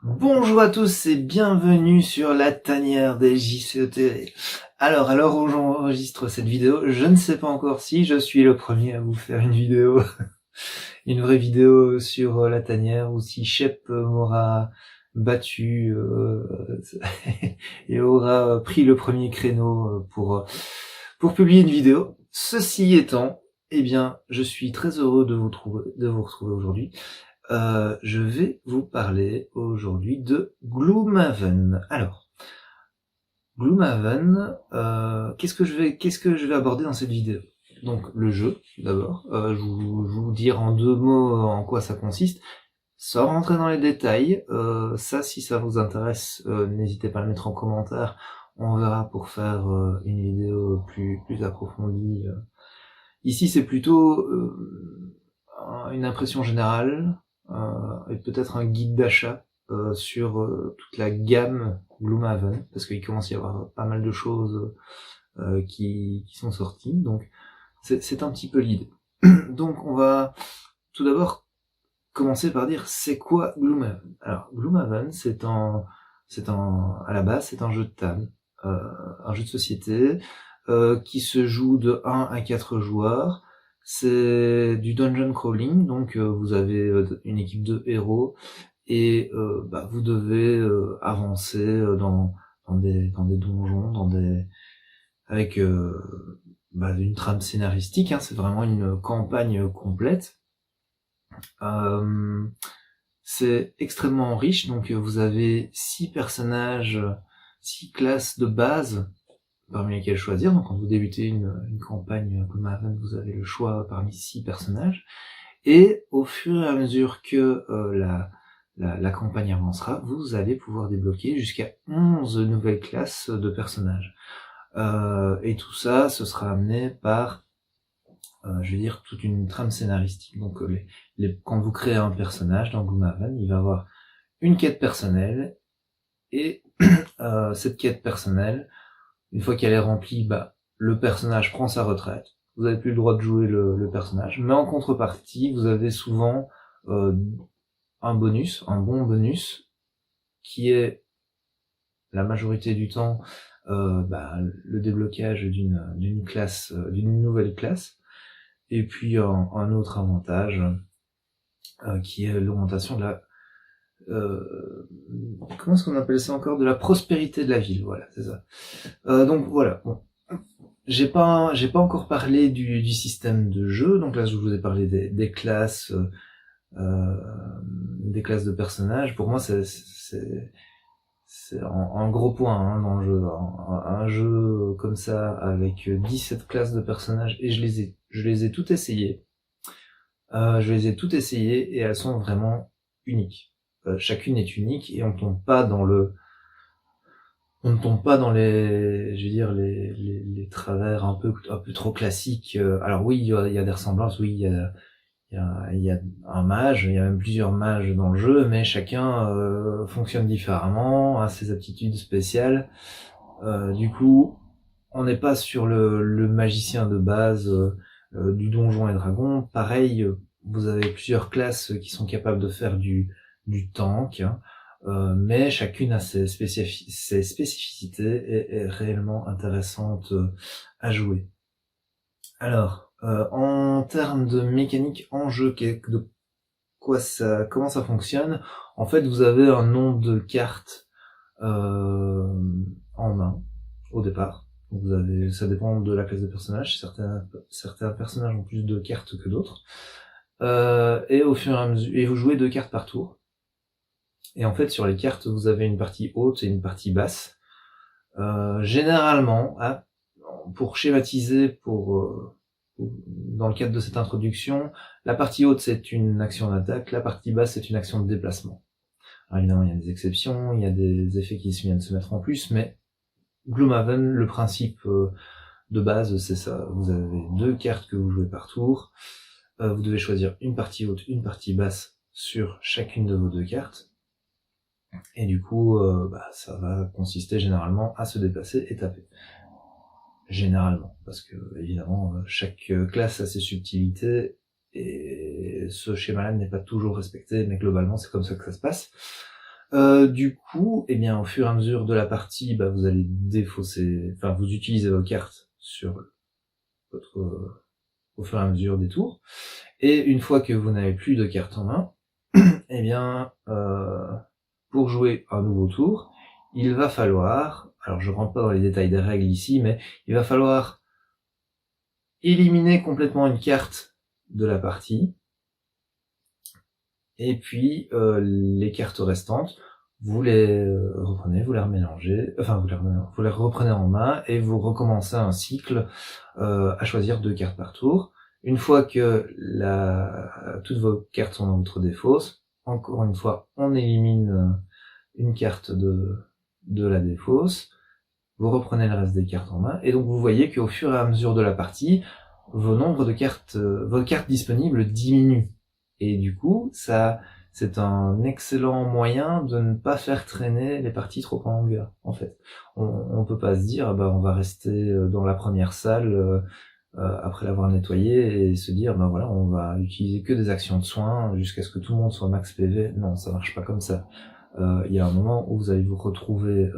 Bonjour à tous et bienvenue sur la tanière des JCET. Alors, à l'heure où j'enregistre cette vidéo, je ne sais pas encore si je suis le premier à vous faire une vidéo, une vraie vidéo sur la tanière, ou si Shep m'aura battu et aura pris le premier créneau pour publier une vidéo. Ceci étant, eh bien, je suis très heureux de vous retrouver aujourd'hui. Je vais vous parler aujourd'hui de Gloomhaven. Alors, Gloomhaven, qu'est-ce que je vais aborder dans cette vidéo? Donc, le jeu, d'abord. Je vous dire en deux mots en quoi ça consiste. Sans rentrer dans les détails, ça, si ça vous intéresse, n'hésitez pas à le mettre en commentaire. On verra pour faire une vidéo plus approfondie. Ici, c'est plutôt une impression générale, et peut-être un guide d'achat sur toute la gamme Gloomhaven, parce qu'il commence à y avoir pas mal de choses qui sont sorties, donc c'est un petit peu l'idée. Donc on va tout d'abord commencer par dire c'est quoi Gloomhaven. Alors Gloomhaven, à la base c'est un jeu de table, un jeu de société qui se joue de 1 à 4 joueurs. C'est du dungeon crawling, donc vous avez une équipe de héros et vous devez avancer dans des donjons, avec une trame scénaristique, hein, c'est vraiment une campagne complète. C'est extrêmement riche, donc vous avez 6 personnages, 6 classes de base parmi lesquels choisir. Donc quand vous débutez une campagne Gloomhaven, vous avez le choix parmi 6 personnages. Et au fur et à mesure que la campagne avancera, vous allez pouvoir débloquer jusqu'à 11 nouvelles classes de personnages. Et tout ça, ce sera amené par, je vais dire, toute une trame scénaristique. Donc quand vous créez un personnage dans Gloomhaven, il va avoir une quête personnelle, et cette quête personnelle, une fois qu'elle est remplie, le personnage prend sa retraite. Vous n'avez plus le droit de jouer le personnage. Mais en contrepartie, vous avez souvent un bon bonus, qui est la majorité du temps le déblocage d'une classe, d'une nouvelle classe. Et puis un autre avantage qui est l'augmentation de la comment est-ce qu'on appelle ça encore, de la prospérité de la ville, voilà, c'est ça. Donc voilà, bon. J'ai pas encore parlé du système de jeu, donc là je vous ai parlé des classes, des classes de personnages. Pour moi c'est un gros point, hein, dans le jeu. Un jeu comme ça avec 17 classes de personnages, et je les ai toutes essayées. Et elles sont vraiment uniques. Chacune est unique, et on ne tombe pas dans les, je veux dire, les travers un peu trop classiques. Alors oui, il y a des ressemblances, oui, il y a un mage, il y a même plusieurs mages dans le jeu, mais chacun fonctionne différemment, a ses aptitudes spéciales. Du coup, on n'est pas sur le magicien de base du donjon et dragon. Pareil, vous avez plusieurs classes qui sont capables de faire du tank, hein, mais chacune a ses spécificités et est réellement intéressante à jouer. Alors, en termes de mécanique en jeu, comment ça fonctionne? En fait, vous avez un nombre de cartes en main au départ. Ça dépend de la classe de personnage. Certains personnages ont plus de cartes que d'autres. Et au fur et à mesure, et vous jouez 2 cartes par tour. Et en fait, sur les cartes, vous avez une partie haute et une partie basse. Généralement, pour schématiser, dans le cadre de cette introduction, la partie haute c'est une action d'attaque, la partie basse c'est une action de déplacement. Alors évidemment, il y a des exceptions, il y a des effets qui viennent se mettre en plus, mais Gloomhaven, le principe de base, c'est ça. Vous avez 2 cartes que vous jouez par tour. Vous devez choisir une partie haute, une partie basse sur chacune de vos 2 cartes. Et du coup, ça va consister généralement à se déplacer et taper. Généralement, parce que évidemment, chaque classe a ses subtilités, et ce schéma-là n'est pas toujours respecté, mais globalement, c'est comme ça que ça se passe. Du coup, eh bien, au fur et à mesure de la partie, bah, vous allez défausser, enfin, vous utilisez vos cartes sur votre, au fur et à mesure des tours. Et une fois que vous n'avez plus de cartes en main, eh bien, pour jouer un nouveau tour, il va falloir, alors je rentre pas dans les détails des règles ici, mais il va falloir éliminer complètement une carte de la partie, et puis les cartes restantes, vous les reprenez, vous les remélangez, enfin vous les reprenez en main, et vous recommencez un cycle à choisir 2 cartes par tour. Une fois que toutes vos cartes sont dans votre défausse, encore une fois, on élimine une carte de la défausse, vous reprenez le reste des cartes en main, et donc vous voyez qu'au fur et à mesure de la partie, vos nombres de cartes, vos cartes disponibles diminuent. Et du coup, ça, c'est un excellent moyen de ne pas faire traîner les parties trop en longueur, en fait. On peut pas se dire, ah bah, on va rester dans la première salle, après l'avoir nettoyé, et se dire, ben voilà, on va utiliser que des actions de soins jusqu'à ce que tout le monde soit max PV. Non, ça marche pas comme ça. Il y a un moment où vous allez vous retrouver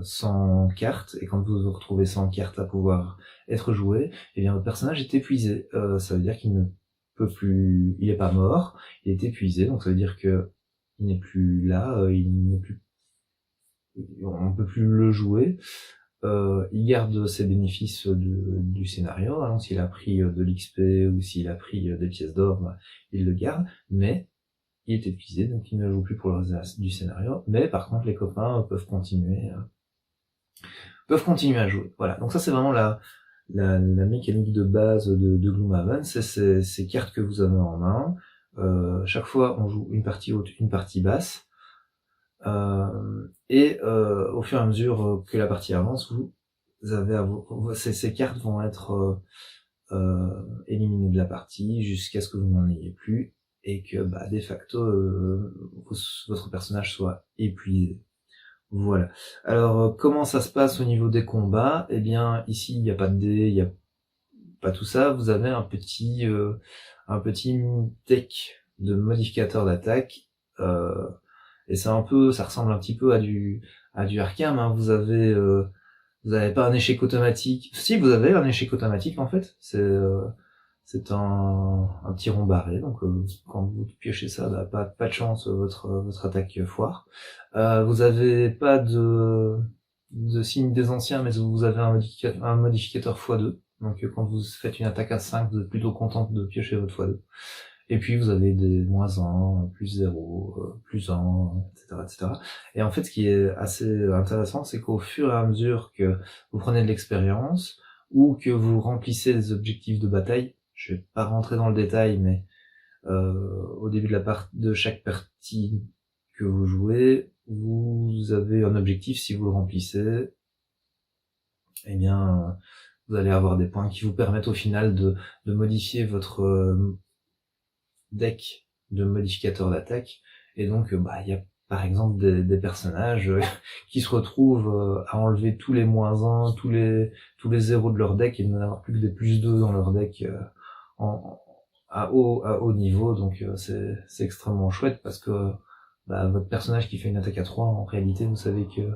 sans cartes, et quand vous vous retrouvez sans cartes à pouvoir être joué, eh bien votre personnage est épuisé. Ça veut dire qu'il ne peut plus, il est pas mort, il est épuisé, donc ça veut dire que il n'est plus là, il n'est plus, on peut plus le jouer. Il garde ses bénéfices du scénario, hein, s'il a pris de l'XP ou s'il a pris des pièces d'or, bah, il le garde, mais il est épuisé, donc il ne joue plus pour le reste du scénario, mais par contre les copains peuvent continuer à jouer. Voilà, donc ça c'est vraiment la mécanique de base de Gloomhaven, c'est ces cartes que vous avez en main. Chaque fois on joue une partie haute, une partie basse, et au fur et à mesure que la partie avance, vous avez ces cartes vont être éliminées de la partie jusqu'à ce que vous n'en ayez plus, et que bah, de facto votre personnage soit épuisé. Voilà. Alors comment ça se passe au niveau des combats? Eh bien ici il n'y a pas de dés, il n'y a pas tout ça, vous avez un petit deck de modificateurs d'attaque, et c'est un peu, ça ressemble un petit peu à du Arkham, hein. Vous avez pas un échec automatique. Si, vous avez un échec automatique en fait. C'est un petit rond barré, donc quand vous piochez ça, bah, pas de chance, votre attaque foire. Vous avez pas de signe des anciens, mais vous avez un modificateur x2. Donc quand vous faites une attaque à 5, vous êtes plutôt content de piocher votre x2. Et puis vous avez des -1, +0, +1, etc., etc. Et en fait, ce qui est assez intéressant, c'est qu'au fur et à mesure que vous prenez de l'expérience, ou que vous remplissez des objectifs de bataille, je vais pas rentrer dans le détail, mais au début de chaque partie que vous jouez, vous avez un objectif, si vous le remplissez, eh bien, vous allez avoir des points qui vous permettent au final de modifier votre deck de modificateurs d'attaque, et donc bah il y a par exemple des personnages qui se retrouvent à enlever tous les -1, tous les 0 de leur deck, et de n'avoir plus que des +2 dans leur deck à haut niveau, donc c'est extrêmement chouette, parce que bah, votre personnage qui fait une attaque à 3, en réalité vous savez que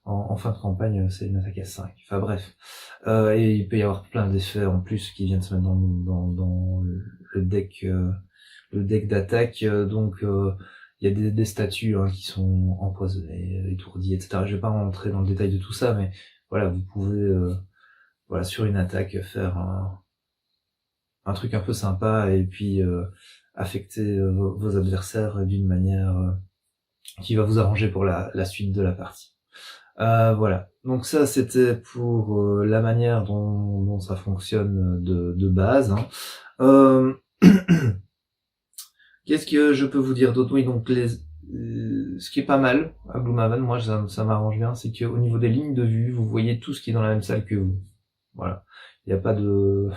en fin de campagne c'est une attaque à 5. Enfin bref, et il peut y avoir plein d'effets en plus qui viennent se mettre dans le deck d'attaque, donc il y a des statues hein, qui sont empoisonnées, étourdies, etc. Je vais pas rentrer dans le détail de tout ça, mais voilà, vous pouvez voilà, sur une attaque faire un truc un peu sympa, et puis affecter vos adversaires d'une manière qui va vous arranger pour la suite de la partie. Voilà, donc ça c'était pour la manière dont ça fonctionne de base, hein. Qu'est-ce que je peux vous dire d'autre? Oui, donc ce qui est pas mal à Gloomhaven, moi ça m'arrange bien, c'est qu'au niveau des lignes de vue, vous voyez tout ce qui est dans la même salle que vous. Voilà. Il n'y a pas de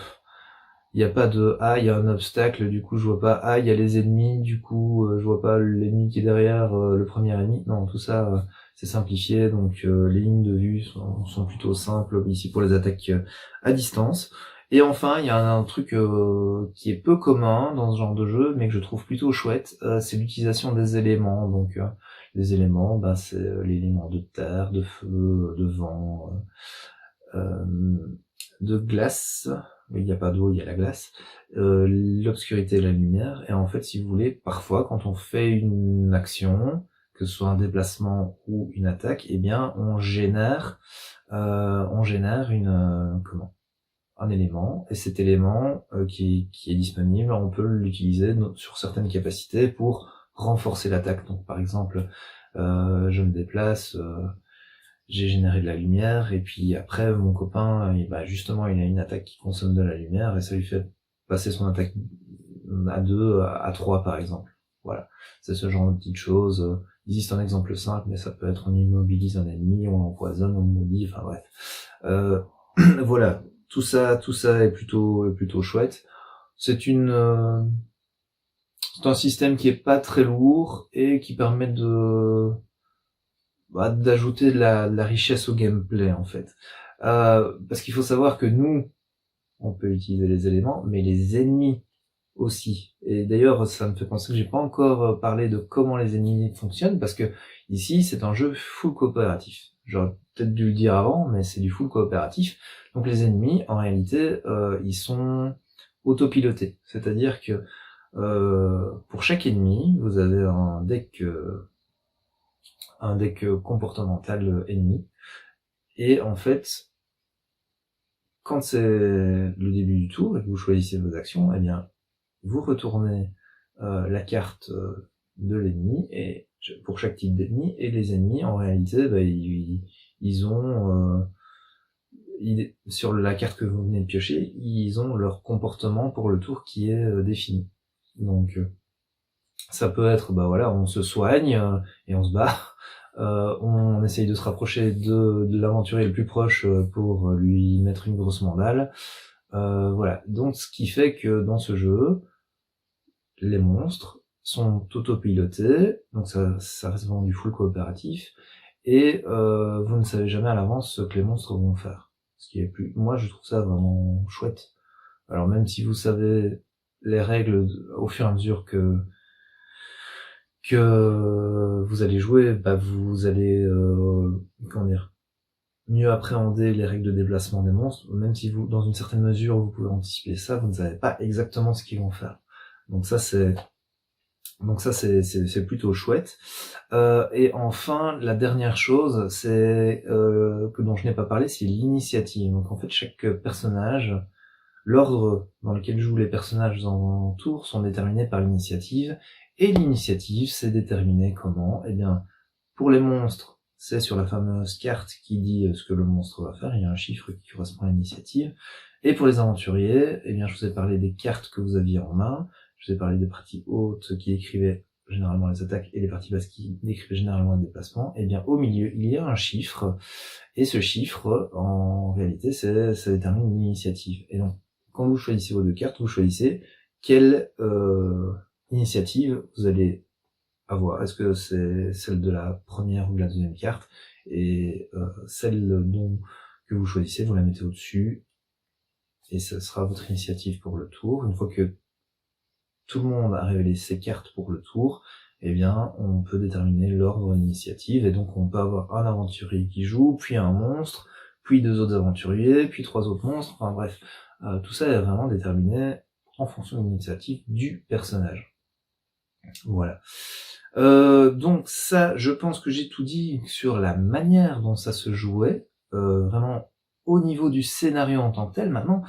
ah, il y a un obstacle, du coup je vois pas, ah, il y a les ennemis, du coup je vois pas l'ennemi qui est derrière le premier ennemi. Non, tout ça c'est simplifié, donc les lignes de vue sont plutôt simples ici pour les attaques à distance. Et enfin, il y a un truc qui est peu commun dans ce genre de jeu, mais que je trouve plutôt chouette, c'est l'utilisation des éléments. Donc Les éléments, bah, c'est l'élément de terre, de feu, de vent, de glace. Il n'y a pas d'eau, il y a la glace. L'obscurité et la lumière. Et en fait, si vous voulez, parfois, quand on fait une action, que ce soit un déplacement ou une attaque, eh bien, on génère un élément, et cet élément qui est disponible, on peut l'utiliser sur certaines capacités pour renforcer l'attaque. Donc par exemple, je me déplace, j'ai généré de la lumière, et puis après mon copain, justement il a une attaque qui consomme de la lumière, et ça lui fait passer son attaque à 2, à 3 par exemple. Voilà, c'est ce genre de petites choses. Il existe un exemple simple, mais ça peut être on immobilise un ennemi, on l'empoisonne, on le maudit, enfin bref. Voilà, tout ça est plutôt chouette. C'est un système qui est pas très lourd et qui permet d'ajouter de la richesse au gameplay en fait. Parce qu'il faut savoir que nous, on peut utiliser les éléments, mais les ennemis aussi. Et d'ailleurs, ça me fait penser que j'ai pas encore parlé de comment les ennemis fonctionnent, parce que ici, c'est un jeu full coopératif. J'aurais peut-être dû le dire avant, mais c'est du full coopératif. Donc les ennemis, en réalité, ils sont autopilotés. C'est-à-dire que pour chaque ennemi, vous avez un deck comportemental ennemi. Et en fait, quand c'est le début du tour et que vous choisissez vos actions, eh bien, vous retournez la carte de l'ennemi et pour chaque type d'ennemi, et les ennemis en réalité ils ont sur la carte que vous venez de piocher, ils ont leur comportement pour le tour qui est défini. Donc ça peut être on se soigne et on se bat, on essaye de se rapprocher de l'aventurier le plus proche pour lui mettre une grosse mandale. Voilà, donc ce qui fait que dans ce jeu, les monstres sont autopilotés, donc ça reste vraiment du full coopératif, et vous ne savez jamais à l'avance ce que les monstres vont faire. Moi je trouve ça vraiment chouette. Alors même si vous savez les règles au fur et à mesure que vous allez jouer, vous allez mieux appréhender les règles de déplacement des monstres, même si vous, dans une certaine mesure, vous pouvez anticiper ça, vous ne savez pas exactement ce qu'ils vont faire. Donc ça c'est plutôt chouette. Et enfin, la dernière chose, c'est dont je n'ai pas parlé, c'est l'initiative. Donc en fait, chaque personnage, l'ordre dans lequel jouent les personnages en tour sont déterminés par l'initiative. Et l'initiative, c'est déterminé comment? Eh bien, pour les monstres, c'est sur la fameuse carte qui dit ce que le monstre va faire. Il y a un chiffre qui correspond à l'initiative. Et pour les aventuriers, eh bien, je vous ai parlé des cartes que vous aviez en main. Je vous ai parlé des parties hautes qui décrivaient généralement les attaques et les parties basses qui décrivaient généralement les déplacements. Et bien, au milieu, il y a un chiffre. Et ce chiffre, en réalité, ça détermine l'initiative. Et donc, quand vous choisissez vos deux cartes, vous choisissez quelle initiative vous allez avoir. Est-ce que c'est celle de la première ou de la deuxième carte? Et celle que vous choisissez, vous la mettez au-dessus. Et ce sera votre initiative pour le tour. Une fois que tout le monde a révélé ses cartes pour le tour, eh bien, on peut déterminer l'ordre d'initiative, et donc on peut avoir un aventurier qui joue, puis un monstre, puis 2 autres aventuriers, puis 3 autres monstres, enfin bref, tout ça est vraiment déterminé en fonction de l'initiative du personnage. Voilà. Donc ça, je pense que j'ai tout dit sur la manière dont ça se jouait, vraiment au niveau du scénario en tant que tel. Maintenant,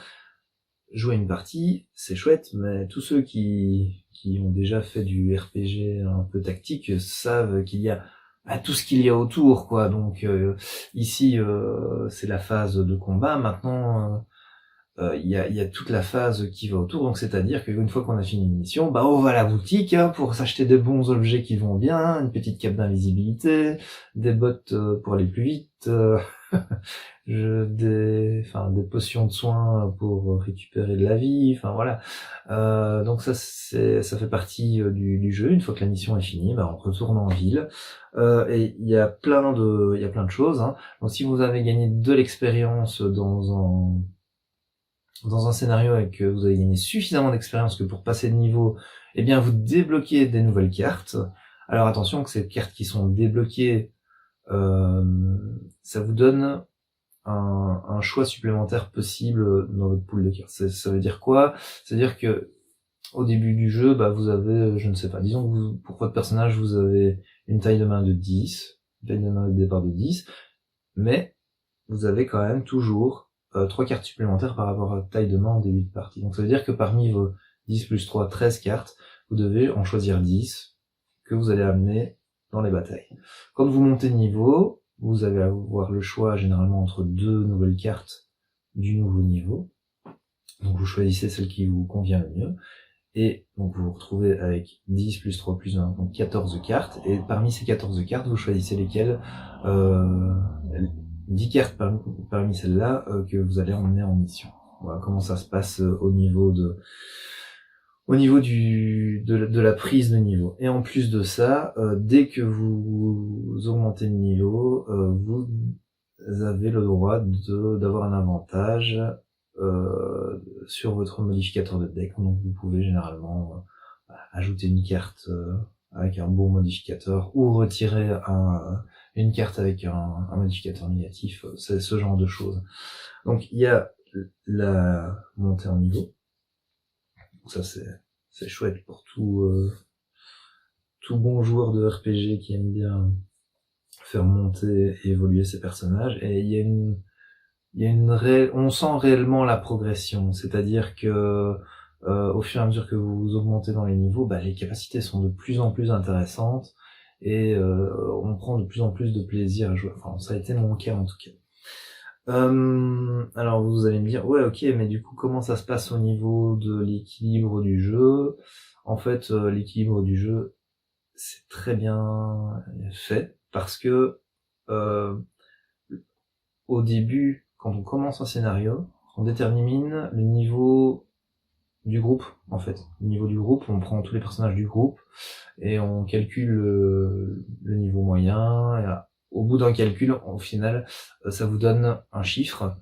jouer une partie, c'est chouette, mais tous ceux qui ont déjà fait du RPG un peu tactique savent qu'il y a tout ce qu'il y a autour, quoi. Donc ici, c'est la phase de combat. Maintenant, il y a toute la phase qui va autour. Donc c'est-à-dire qu'une fois qu'on a fini une mission, on va à la boutique pour s'acheter des bons objets qui vont bien, une petite cape d'invisibilité, des bottes pour aller plus vite. Des potions de soins pour récupérer de la vie, enfin voilà. Donc ça fait partie du jeu. Une fois que la mission est finie, on retourne en ville. Et il y a plein de choses, hein. Donc si vous avez gagné de l'expérience dans un scénario et que vous avez gagné suffisamment d'expérience que pour passer de niveau, eh bien vous débloquez des nouvelles cartes. Alors attention que ces cartes qui sont débloquées, ça vous donne un choix supplémentaire possible dans votre pool de cartes. Ça veut dire quoi? C'est-à-dire que au début du jeu, vous avez, je ne sais pas, disons que pour votre personnage, vous avez une taille de main de 10, une taille de main de départ de 10, mais vous avez quand même toujours 3 cartes supplémentaires par rapport à la taille de main en début de partie. Donc ça veut dire que parmi vos 10 plus 3, 13 cartes, vous devez en choisir 10 que vous allez amener dans les batailles. Quand vous montez de niveau, vous allez avoir le choix généralement entre 2 nouvelles cartes du nouveau niveau. Donc vous choisissez celle qui vous convient le mieux. Et donc vous vous retrouvez avec 10 plus 3 plus 1, donc 14 cartes. Et parmi ces 14 cartes, vous choisissez lesquelles 10 cartes parmi celles-là que vous allez emmener en mission. Voilà comment ça se passe au niveau de la prise de niveau. Et en plus de ça, dès que vous augmentez de niveau, vous avez le droit d'avoir un avantage sur votre modificateur de deck. Donc vous pouvez généralement ajouter une carte avec un bon modificateur ou retirer une carte avec un modificateur négatif, c'est ce genre de choses. Donc il y a la montée en niveau. Donc ça c'est chouette pour tout bon joueur de RPG qui aime bien faire monter et évoluer ses personnages. Et il y a on sent réellement la progression, c'est-à-dire que au fur et à mesure que vous augmentez dans les niveaux, les capacités sont de plus en plus intéressantes et on prend de plus en plus de plaisir à jouer. Enfin, ça a été mon cas en tout cas. Alors vous allez me dire, ouais, ok, mais du coup, comment ça se passe au niveau de l'équilibre du jeu? En fait, l'équilibre du jeu, c'est très bien fait parce que au début, quand on commence un scénario, on détermine le niveau du groupe, en fait. Le niveau du groupe, on prend tous les personnages du groupe et on calcule le niveau moyen. Et au bout d'un calcul, au final, ça vous donne un chiffre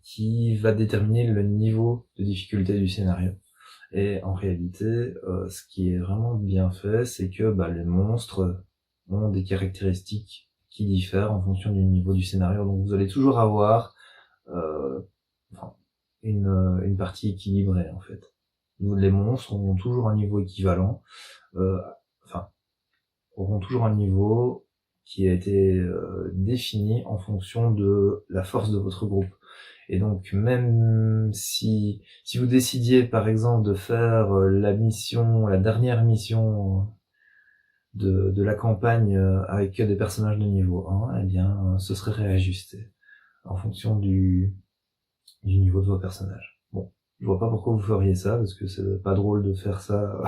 qui va déterminer le niveau de difficulté du scénario. Et en réalité, ce qui est vraiment bien fait, c'est que les monstres ont des caractéristiques qui diffèrent en fonction du niveau du scénario. Donc vous allez toujours avoir une partie équilibrée en fait. Les monstres auront toujours un niveau équivalent, auront toujours un niveau qui a été défini en fonction de la force de votre groupe. Et donc même si vous décidiez par exemple de faire la dernière mission de la campagne avec que des personnages de niveau 1, eh bien ce serait réajusté en fonction du niveau de vos personnages. Bon, je vois pas pourquoi vous feriez ça, parce que c'est pas drôle de faire ça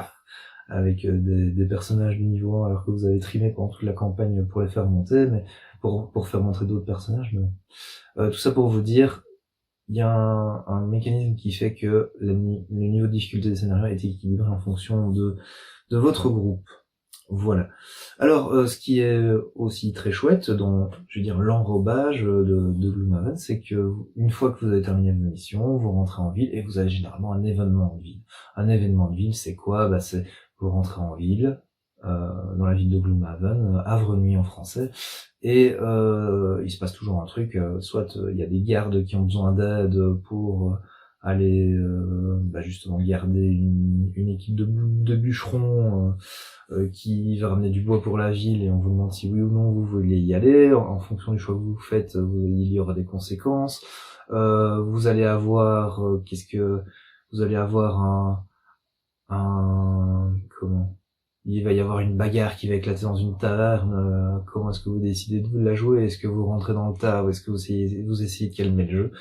avec des personnages du niveau 1 alors que vous avez trimé pendant toute la campagne pour les faire monter, mais pour faire montrer d'autres personnages. Mais tout ça pour vous dire, il y a un mécanisme qui fait que le niveau de difficulté des scénarios est équilibré en fonction de votre groupe. Voilà. Alors, ce qui est aussi très chouette dans, je veux dire, l'enrobage de Gloomhaven, c'est que une fois que vous avez terminé vos missions, vous rentrez en ville et vous avez généralement un événement de ville. Un événement de ville, c'est quoi? C'est vous rentrez en ville, dans la ville de Gloomhaven, Havre-Nuit en français, et il se passe toujours un truc, soit il y a des gardes qui ont besoin d'aide pour aller justement garder une équipe de bûcherons qui va ramener du bois pour la ville et on vous demande si oui ou non vous voulez y aller. En fonction du choix que vous faites, il y aura des conséquences. Vous allez avoir il va y avoir une bagarre qui va éclater dans une taverne. Comment est-ce que vous décidez de la jouer? Est-ce que vous rentrez dans le tas ou est-ce que vous essayez de calmer le jeu?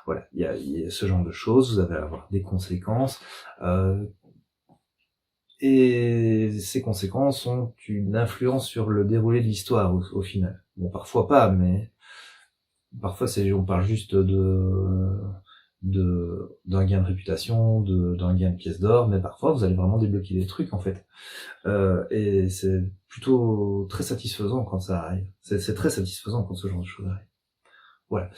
Voilà, il y a ce genre de choses. Vous allez avoir des conséquences. Et ces conséquences ont une influence sur le déroulé de l'histoire au final. Bon, parfois pas, mais parfois on parle juste d'un gain de réputation, d'un gain de pièces d'or, mais parfois vous allez vraiment débloquer des trucs en fait. Et c'est plutôt très satisfaisant quand ça arrive. C'est très satisfaisant quand ce genre de choses arrive. Voilà.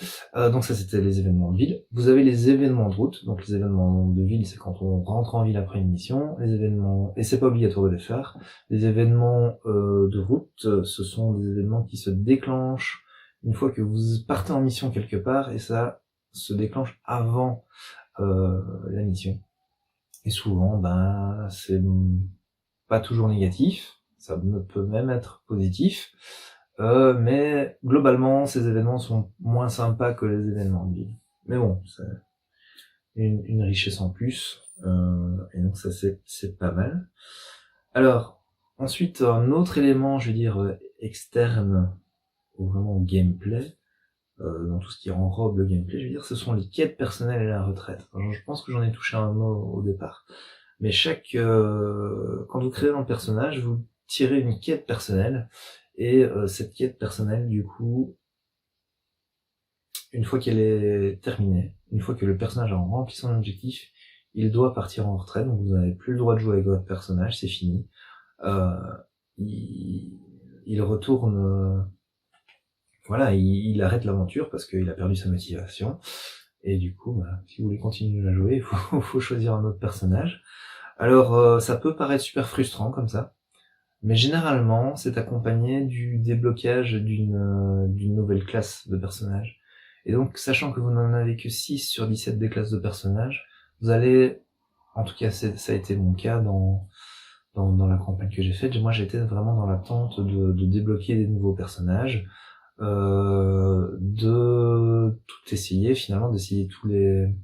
Donc ça, c'était les événements de ville. Vous avez les événements de route. Donc les événements de ville, c'est quand on rentre en ville après une mission. Les événements, et c'est pas obligatoire de les faire. Les événements de route, ce sont des événements qui se déclenchent une fois que vous partez en mission quelque part, et ça se déclenche avant la mission. Et souvent, ben, c'est pas toujours négatif. Ça peut même être positif. Mais globalement, ces événements sont moins sympas que les événements de ville. Mais bon, c'est une richesse en plus, et donc ça c'est pas mal. Alors, ensuite, un autre élément, je veux dire, externe, ou vraiment gameplay, dans tout ce qui enrobe le gameplay, je veux dire, ce sont les quêtes personnelles et la retraite. Alors, je pense que j'en ai touché un mot au départ. Mais quand vous créez un personnage, vous tirez une quête personnelle, et cette quête personnelle, du coup, une fois qu'elle est terminée, une fois que le personnage a rempli son objectif, il doit partir en retraite, donc vous n'avez plus le droit de jouer avec votre personnage, c'est fini. Il retourne, voilà, il arrête l'aventure parce qu'il a perdu sa motivation, et du coup, bah, si vous voulez continuer à jouer, il faut choisir un autre personnage. Alors, ça peut paraître super frustrant comme ça, mais généralement, c'est accompagné du déblocage d'une nouvelle classe de personnage. Et donc, sachant que vous n'en avez que 6 sur 17 des classes de personnages, vous allez, en tout cas ça a été mon cas dans la campagne que j'ai faite, moi j'étais vraiment dans l'attente de débloquer des nouveaux personnages, de tout essayer finalement, d'essayer toutes les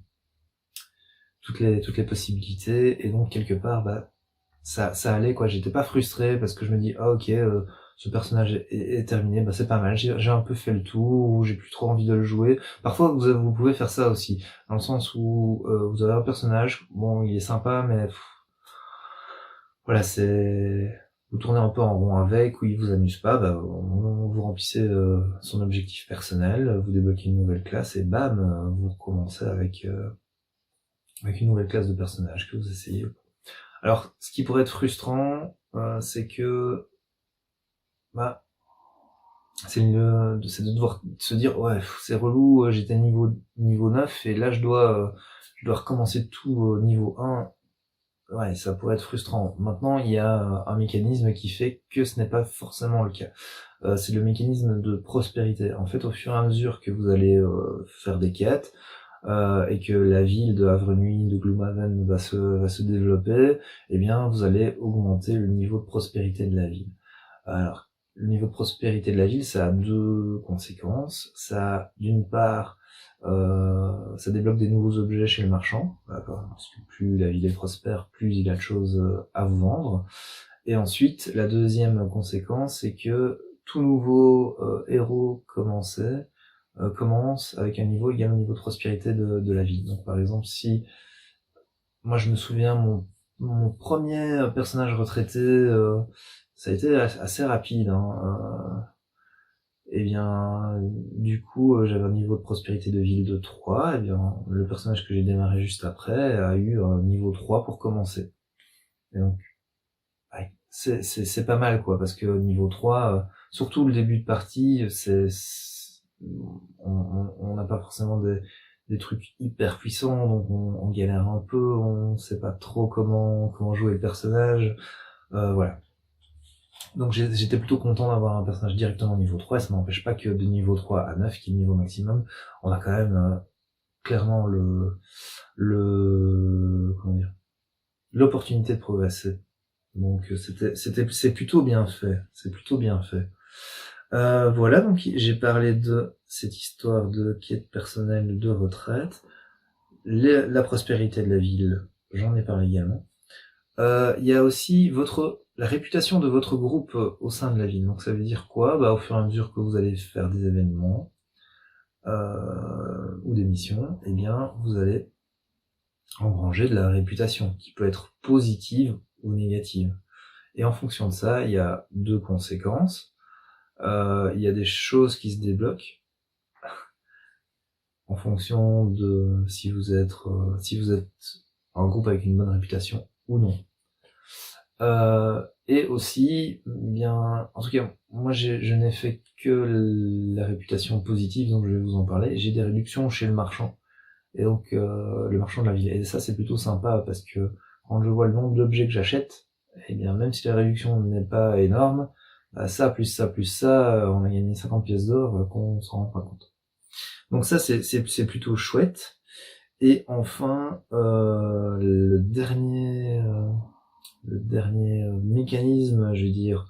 possibilités, et donc quelque part, bah, ça allait quoi, j'étais pas frustré parce que je me dis ah ok, ce personnage est terminé, bah c'est pas mal, j'ai un peu fait le tour, ou j'ai plus trop envie de le jouer. Parfois vous pouvez faire ça aussi, dans le sens où vous avez un personnage, bon il est sympa, mais voilà, vous tournez un peu en rond avec, ou il vous amuse pas, bah vous remplissez son objectif personnel, vous débloquez une nouvelle classe, et bam, vous recommencez avec une nouvelle classe de personnage que vous essayez. Alors, ce qui pourrait être frustrant, c'est que, bah, c'est de devoir se dire, ouais, c'est relou, j'étais niveau 9, et là, je dois recommencer tout au niveau 1. Ouais, ça pourrait être frustrant. Maintenant, il y a un mécanisme qui fait que ce n'est pas forcément le cas. C'est le mécanisme de prospérité. En fait, au fur et à mesure que vous allez faire des quêtes, et que la ville de Havre-Nuit, de Gloomhaven va se développer, eh bien, vous allez augmenter le niveau de prospérité de la ville. Alors, le niveau de prospérité de la ville, ça a deux conséquences. Ça, d'une part, ça débloque des nouveaux objets chez le marchand, parce que plus la ville est prospère, plus il a de choses à vous vendre. Et ensuite, la deuxième conséquence, c'est que tout nouveau héros commence avec un niveau égal au niveau de prospérité de la ville. Donc par exemple, si moi je me souviens mon premier personnage retraité, ça a été assez rapide, hein, et bien du coup j'avais un niveau de prospérité de ville de 3, et bien le personnage que j'ai démarré juste après a eu un niveau 3 pour commencer. Et donc ouais, c'est pas mal quoi, parce que niveau 3, surtout le début de partie, on n'a pas forcément des trucs hyper puissants, donc on galère un peu, on sait pas trop comment jouer le personnage, voilà. Donc j'étais plutôt content d'avoir un personnage directement niveau 3, et ça n'empêche pas que de niveau 3 à 9, qui est le niveau maximum, on a quand même clairement comment dire, l'opportunité de progresser. Donc c'est plutôt bien fait, c'est plutôt bien fait. Voilà, donc j'ai parlé de cette histoire de quête personnelle de retraite, la prospérité de la ville, j'en ai parlé également. Il y a aussi la réputation de votre groupe au sein de la ville. Donc ça veut dire quoi? Bah, au fur et à mesure que vous allez faire des événements ou des missions, eh bien vous allez engranger de la réputation qui peut être positive ou négative. Et en fonction de ça, il y a deux conséquences. Il y a des choses qui se débloquent en fonction de si vous êtes un groupe avec une bonne réputation ou non. Et aussi, bien, en tout cas, moi je n'ai fait que la réputation positive, donc je vais vous en parler. J'ai des réductions chez le marchand, et donc le marchand de la ville. Et ça c'est plutôt sympa parce que quand je vois le nombre d'objets que j'achète, eh bien même si la réduction n'est pas énorme, bah, ça plus ça plus ça, on a gagné 50 pièces d'or qu'on s'en rend pas compte. Donc ça c'est plutôt chouette. Et enfin, le dernier mécanisme, je vais dire,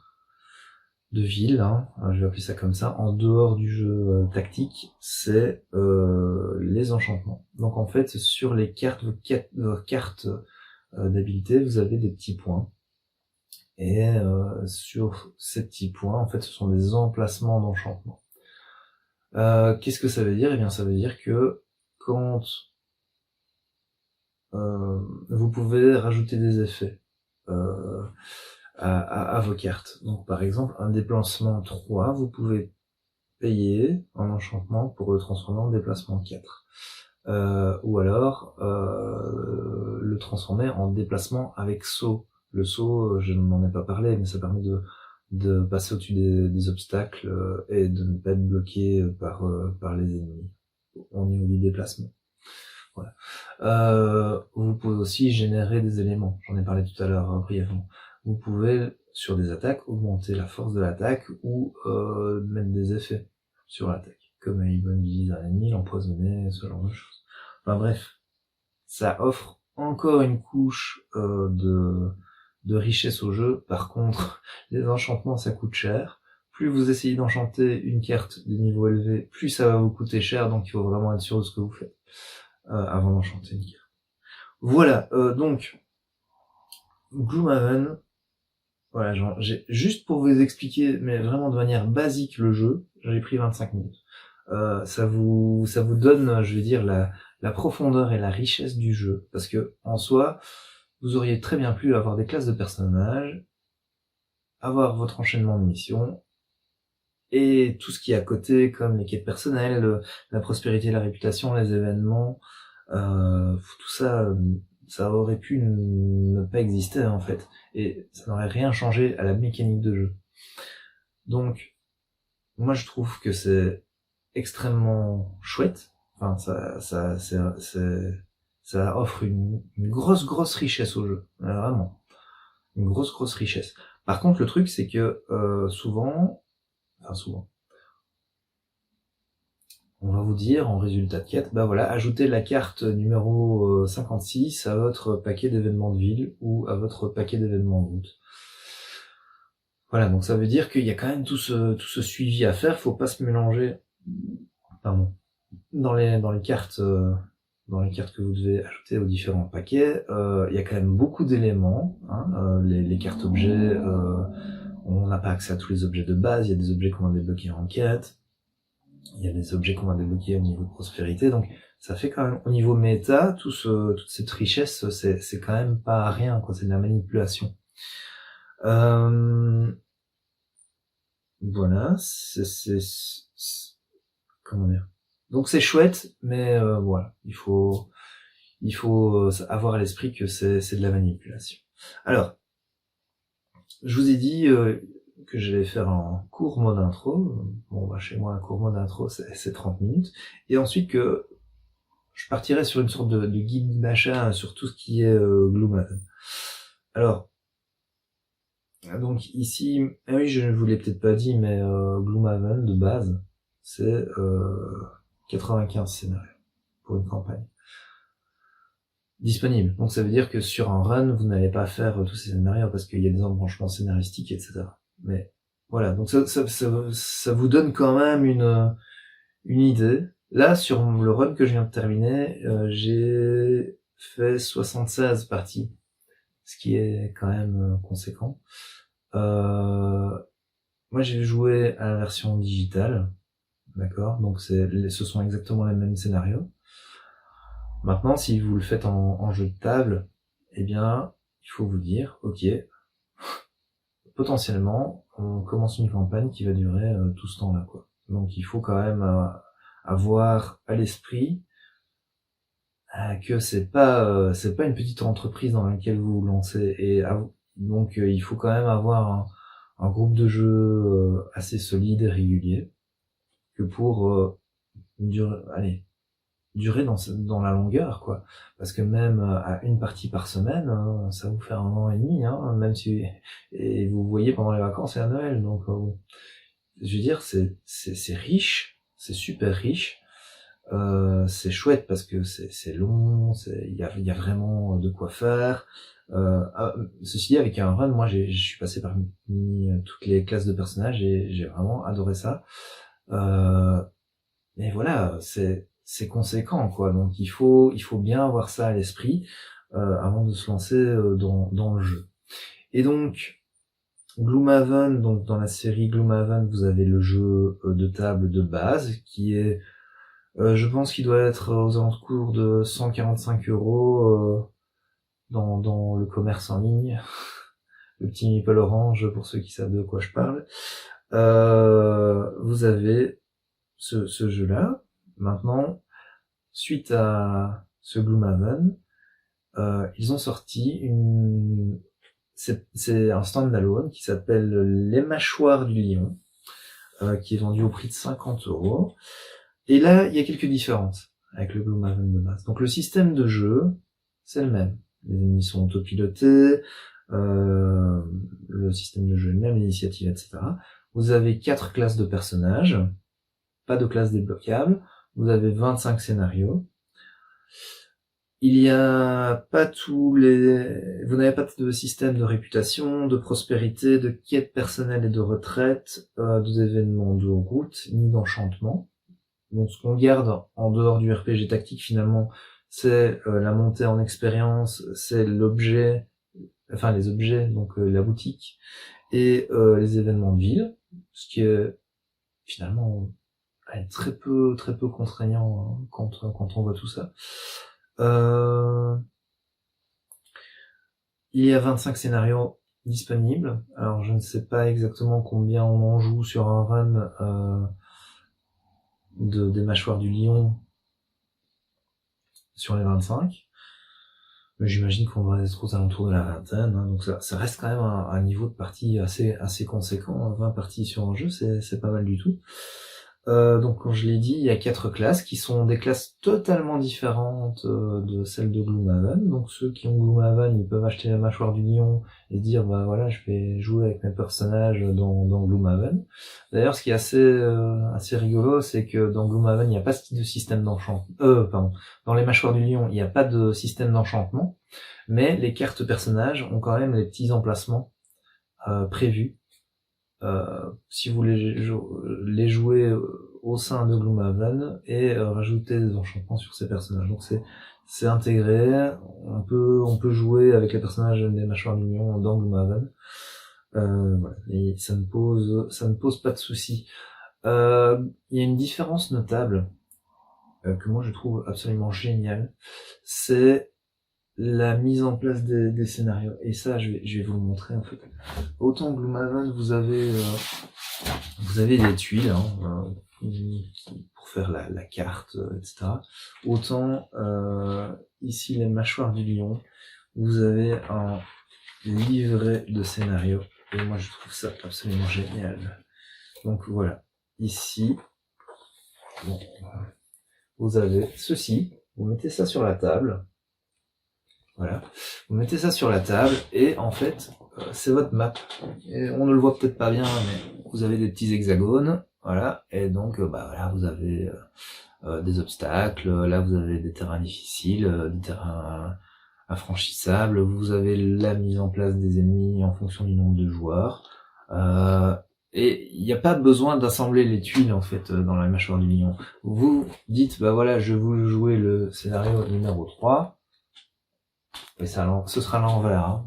de ville, hein, je vais appeler ça comme ça, en dehors du jeu tactique, c'est les enchantements. Donc en fait, sur les cartes, vos cartes d'habilité, vous avez des petits points. Et sur ces petits points, en fait, ce sont des emplacements d'enchantement. Qu'est-ce que ça veut dire? Eh bien, ça veut dire que quand vous pouvez rajouter des effets à vos cartes. Donc par exemple, un déplacement 3, vous pouvez payer en enchantement pour le transformer en déplacement 4. Ou alors le transformer en déplacement avec saut. Le saut, je n'en ai pas parlé, mais ça permet de passer au-dessus des obstacles et de ne pas être bloqué par les ennemis au niveau du déplacement. Voilà. Vous pouvez aussi générer des éléments, j'en ai parlé tout à l'heure brièvement. Vous pouvez, sur des attaques, augmenter la force de l'attaque ou mettre des effets sur l'attaque, comme immobiliser un ennemi, l'empoisonner, ce genre de choses. Enfin bref, ça offre encore une couche de richesse au jeu. Par contre, les enchantements, ça coûte cher. Plus vous essayez d'enchanter une carte de niveau élevé, plus ça va vous coûter cher, donc il faut vraiment être sûr de ce que vous faites avant d'enchanter une carte. Voilà, donc Gloomhaven, voilà, j'ai juste pour vous expliquer, mais vraiment de manière basique le jeu, j'ai pris 25 minutes. Ça vous donne, je vais dire, la profondeur et la richesse du jeu, parce que en soi, vous auriez très bien pu avoir des classes de personnages, avoir votre enchaînement de missions, et tout ce qui est à côté, comme les quêtes personnelles, la prospérité, la réputation, les événements, tout ça, ça aurait pu ne pas exister en fait, et ça n'aurait rien changé à la mécanique de jeu. Donc, moi je trouve que c'est extrêmement chouette. Enfin, ça offre une grosse richesse au jeu, vraiment, une grosse richesse. Par contre, le truc c'est que souvent, on va vous dire en résultat de quête, bah voilà, ajoutez la carte numéro 56 à votre paquet d'événements de ville ou à votre paquet d'événements de route. Voilà, donc ça veut dire qu'il y a quand même tout ce suivi à faire, faut pas se mélanger, pardon, dans les cartes que vous devez ajouter aux différents paquets, il y a quand même beaucoup d'éléments, hein, les cartes objets, on n'a pas accès à tous les objets de base, il y a des objets qu'on va débloquer en quête, il y a des objets qu'on va débloquer au niveau de prospérité, donc ça fait quand même, au niveau méta, toute cette richesse, c'est quand même pas rien, quoi, c'est de la manipulation. Voilà, comment dire. Donc c'est chouette, mais voilà, il faut avoir à l'esprit que c'est de la manipulation. Alors, je vous ai dit que j'allais faire un court mode intro. Bon, bah, chez moi, un court mode intro, c'est 30 minutes. Et ensuite que je partirai sur une sorte de guide d'achat sur tout ce qui est Gloomhaven. Alors, donc ici, ah oui, je ne vous l'ai peut-être pas dit, mais Gloomhaven, de base, c'est 95 scénarios pour une campagne disponible. Donc ça veut dire que sur un run, vous n'allez pas faire tous ces scénarios parce qu'il y a des embranchements scénaristiques, etc. Mais voilà, donc ça vous donne quand même une idée. Là, sur le run que je viens de terminer, j'ai fait 76 parties, ce qui est quand même conséquent. Moi, j'ai joué à la version digitale, d'accord, donc ce sont exactement les mêmes scénarios. Maintenant, si vous le faites en jeu de table, eh bien, il faut vous dire, ok, potentiellement, on commence une campagne qui va durer tout ce temps-là, quoi. Donc, il faut quand même avoir à l'esprit que c'est pas une petite entreprise dans laquelle vous vous lancez, et Donc il faut quand même avoir un groupe de jeu assez solide et régulier que pour durer dans la longueur, quoi. Parce que même à une partie par semaine, ça vous fait 1 an et demi, hein, même si et vous voyez pendant les vacances et à Noël. Donc je veux dire, c'est riche, c'est super riche. C'est chouette parce que c'est long, il y a vraiment de quoi faire. Ceci dit, avec un run, moi je suis passé parmi toutes les classes de personnages et j'ai vraiment adoré ça. Et voilà, c'est conséquent, quoi. Donc il faut bien avoir ça à l'esprit avant de se lancer dans le jeu. Et donc Gloomhaven, donc dans la série Gloomhaven, vous avez le jeu de table de base qui est je pense qu'il doit être aux alentours de 145 € dans le commerce en ligne. Le petit Meeple Orange, pour ceux qui savent de quoi je parle. Vous avez ce jeu-là. Maintenant, suite à ce Gloomhaven, ils ont sorti c'est un standalone qui s'appelle Les Mâchoires du Lion, qui est vendu au prix de 50 €. Et là, il y a quelques différences avec le Gloomhaven de base. Donc le système de jeu, c'est le même. Les ennemis sont autopilotés, le système de jeu est le même, l'initiative, etc. Vous avez 4 classes de personnages, pas de classe débloquable. Vous avez 25 scénarios. Il y a pas vous n'avez pas de système de réputation, de prospérité, de quête personnelle et de retraite, d'événements de route, ni d'enchantement. Donc ce qu'on garde en dehors du RPG tactique finalement, c'est la montée en expérience, c'est les objets, donc la boutique, et les événements de ville, ce qui est finalement très peu contraignant hein, quand on voit tout ça. Il y a 25 scénarios disponibles. Alors je ne sais pas exactement combien on en joue sur un run des Mâchoires du Lion sur les 25. Mais j'imagine qu'on va être aux alentours de la vingtaine, hein, donc ça reste quand même un niveau de partie assez conséquent. 20 parties sur un jeu, c'est pas mal du tout. Donc comme je l'ai dit, il y a 4 classes qui sont des classes totalement différentes de celles de Gloomhaven. Donc ceux qui ont Gloomhaven, ils peuvent acheter la Mâchoire du Lion et se dire bah voilà, je vais jouer avec mes personnages dans Gloomhaven. D'ailleurs, ce qui est assez rigolo, c'est que dans Gloomhaven, il n'y a pas de système d'enchantement. Dans les Mâchoires du Lion, il n'y a pas de système d'enchantement, mais les cartes personnages ont quand même les petits emplacements prévus. Si vous les jouez au sein de Gloomhaven et rajouter des enchantements sur ces personnages. Donc c'est intégré, on peut jouer avec les personnages des Mâchoires du Lion dans Gloomhaven. Voilà, et ça ne pose pas de soucis. Il y a une différence notable que moi je trouve absolument géniale, c'est la mise en place des scénarios. Et ça, je vais vous le montrer en fait. Autant Gloomhaven, vous avez des tuiles hein, pour faire la carte, etc. Autant ici les Mâchoires du Lion, vous avez un livret de scénarios. Et moi, je trouve ça absolument génial. Donc voilà, ici, bon, vous avez ceci. Vous mettez ça sur la table. Voilà, vous mettez ça sur la table et en fait, c'est votre map. Et on ne le voit peut-être pas bien, mais vous avez des petits hexagones, voilà, et donc voilà, vous avez des obstacles, là vous avez des terrains difficiles, des terrains infranchissables, vous avez la mise en place des ennemis en fonction du nombre de joueurs, et il n'y a pas besoin d'assembler les tuiles en fait dans la Mâchoire du Lion. Vous dites, bah voilà, je veux jouer le scénario numéro 3, et ça, ce sera l'envers.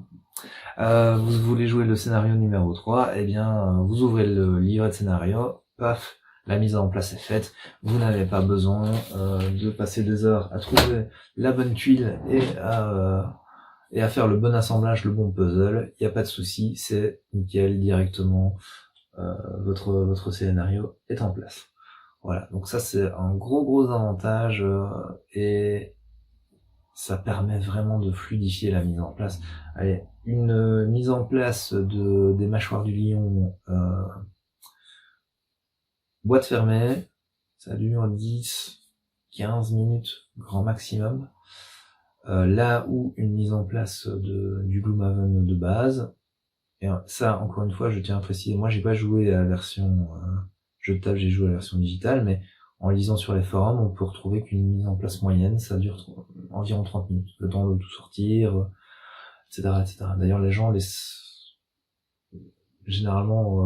Hein. Vous voulez jouer le scénario numéro 3, eh bien, vous ouvrez le livret de scénario, paf, la mise en place est faite. Vous n'avez pas besoin de passer des heures à trouver la bonne tuile et à faire le bon assemblage, le bon puzzle. Il n'y a pas de souci, c'est nickel, directement, votre scénario est en place. Voilà, donc ça c'est un gros avantage et ça permet vraiment de fluidifier la mise en place. Allez, une mise en place des mâchoires du lion, boîte fermée, ça dure 10-15 minutes, grand maximum. Là où une mise en place du Gloomhaven de base, et ça, encore une fois, je tiens à préciser, moi j'ai pas joué à la version jeu de table, j'ai joué à la version digitale, mais en lisant sur les forums, on peut retrouver qu'une mise en place moyenne, ça dure environ 30 minutes, le temps de tout sortir, etc., etc. D'ailleurs, les gens généralement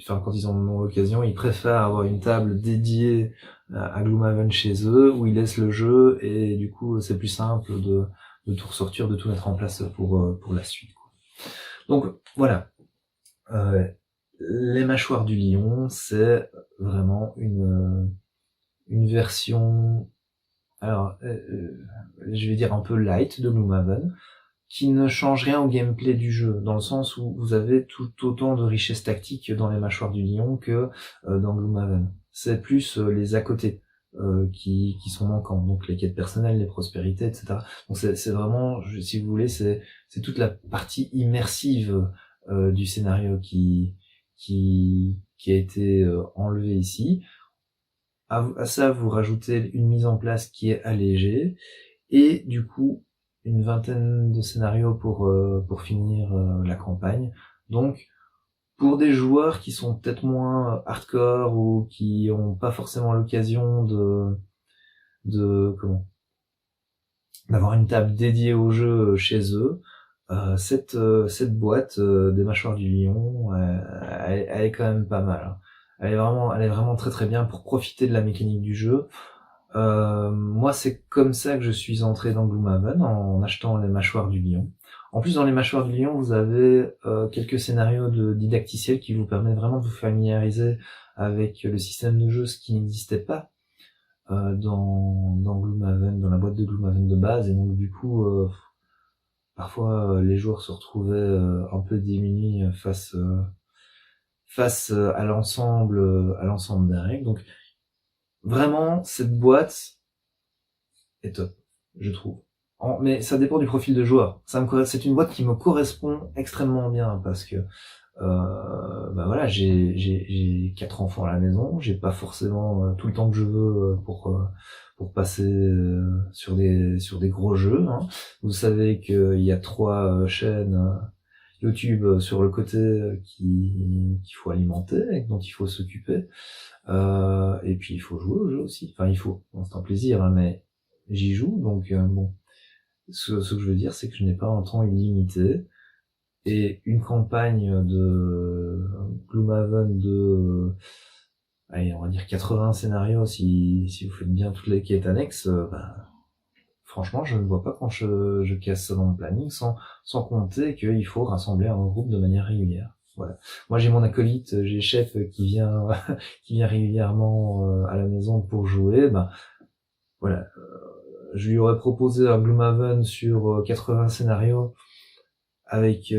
quand ils en ont l'occasion, ils préfèrent avoir une table dédiée à Gloomhaven chez eux, où ils laissent le jeu, et du coup, c'est plus simple de tout ressortir, de tout mettre en place pour la suite, quoi. Donc, voilà. Les mâchoires du lion, c'est vraiment une version, alors, je vais dire un peu light de Gloomhaven, qui ne change rien au gameplay du jeu, dans le sens où vous avez tout autant de richesse tactique dans les mâchoires du lion que dans Gloomhaven. C'est plus les à côté qui sont manquants, donc les quêtes personnelles, les prospérités, etc. Donc c'est vraiment, si vous voulez, c'est toute la partie immersive du scénario qui a été enlevée ici. À ça, vous rajoutez une mise en place qui est allégée, et du coup, une vingtaine de scénarios pour finir la campagne. Donc, pour des joueurs qui sont peut-être moins hardcore ou qui ont pas forcément l'occasion d'avoir une table dédiée au jeu chez eux, cette boîte des mâchoires du lion, elle est quand même pas mal, hein. Elle est vraiment très très bien pour profiter de la mécanique du jeu. Moi, c'est comme ça que je suis entré dans Gloomhaven, en achetant les mâchoires du lion. En plus, dans les mâchoires du lion, vous avez quelques scénarios de didacticiels qui vous permettent vraiment de vous familiariser avec le système de jeu, ce qui n'existait pas dans Gloomhaven, dans la boîte de Gloomhaven de base, et donc du coup, parfois les joueurs se retrouvaient un peu démunis face à l'ensemble des règles. Donc vraiment, cette boîte est top, je trouve. Mais ça dépend du profil de joueur. C'est une boîte qui me correspond extrêmement bien, parce que bah voilà, j'ai 4 enfants à la maison, j'ai pas forcément tout le temps que je veux pour passer sur des gros jeux, hein. Vous savez qu'il y a 3 chaînes YouTube sur le côté qu'il faut alimenter, dont il faut s'occuper, et puis il faut jouer au jeu aussi. Enfin, c'est un plaisir, hein, mais j'y joue, donc bon. Ce que je veux dire, c'est que je n'ai pas un temps illimité, et une campagne de Gloomhaven allez, on va dire 80 scénarios, si vous faites bien toutes les quêtes annexes, franchement, je ne vois pas quand je casse ça dans le planning, sans compter qu'il faut rassembler un groupe de manière régulière. Voilà. Moi, j'ai mon acolyte, j'ai Chef qui vient régulièrement à la maison pour jouer. Voilà. Je lui aurais proposé un Gloomhaven sur 80 scénarios avec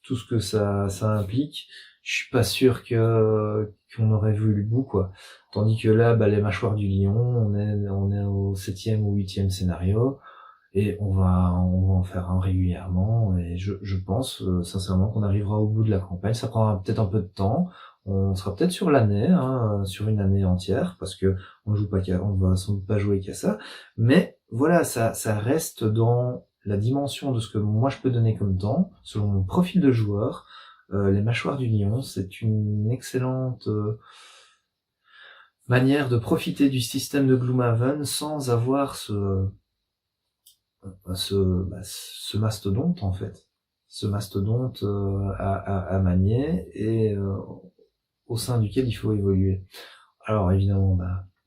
tout ce que ça implique. Je suis pas sûr qu'on aurait vu le bout, quoi. Tandis que là, les mâchoires du lion, on est au 7e ou 8e scénario, et on va en faire un régulièrement, et je pense sincèrement qu'on arrivera au bout de la campagne. Ça prendra peut-être un peu de temps. On sera peut-être sur l'année, hein, sur une année entière, parce que on va sans doute pas jouer qu'à ça. Mais voilà, ça reste dans la dimension de ce que moi je peux donner comme temps, selon mon profil de joueur. Les mâchoires du lion, c'est une excellente manière de profiter du système de Gloomhaven sans avoir ce mastodonte, en fait. Ce mastodonte à manier, et au sein duquel il faut évoluer. Alors évidemment,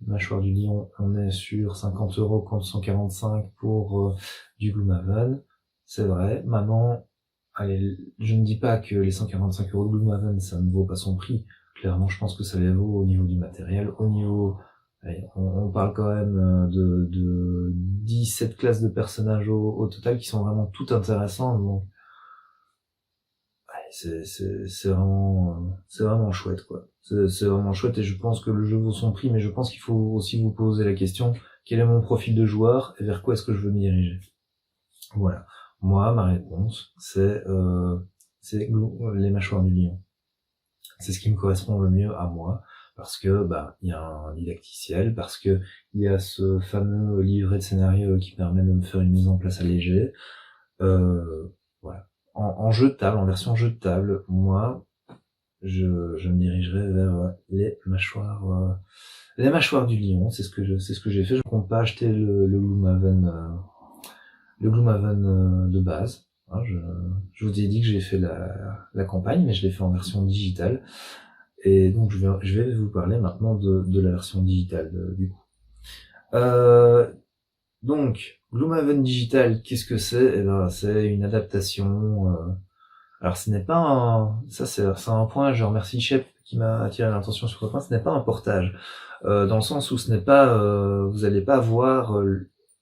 mâchoire du lion, on est sur 50€ contre 145 pour du Gloomhaven. C'est vrai. Maintenant, allez, je ne dis pas que les 145€ de Gloomhaven, ça ne vaut pas son prix. Clairement, je pense que ça les vaut au niveau du matériel, au niveau... Allez, on parle quand même de 17 classes de personnages au total, qui sont vraiment toutes intéressantes. Donc, c'est vraiment chouette, quoi. C'est vraiment chouette, et je pense que le jeu vaut son prix, mais je pense qu'il faut aussi vous poser la question, quel est mon profil de joueur et vers quoi est-ce que je veux me diriger. Voilà. Moi, ma réponse, c'est les mâchoires du lion. C'est ce qui me correspond le mieux à moi, parce que il y a un didacticiel, parce que il y a ce fameux livret de scénario qui permet de me faire une mise en place allégée. Voilà. En jeu de table, en version jeu de table, moi, je me dirigerai vers les mâchoires du lion. C'est ce que j'ai fait. Je compte pas acheter le Gloomhaven de base. Hein, je vous ai dit que j'ai fait la campagne, mais je l'ai fait en version digitale. Et donc je vais vous parler maintenant de la version digitale du coup. Donc Gloomhaven Digital, qu'est-ce que c'est? Eh ben c'est une adaptation. Alors ce n'est pas ça c'est un point. Je remercie Shep qui m'a attiré l'attention sur le point. Ce n'est pas un portage, dans le sens où ce n'est pas, vous allez pas voir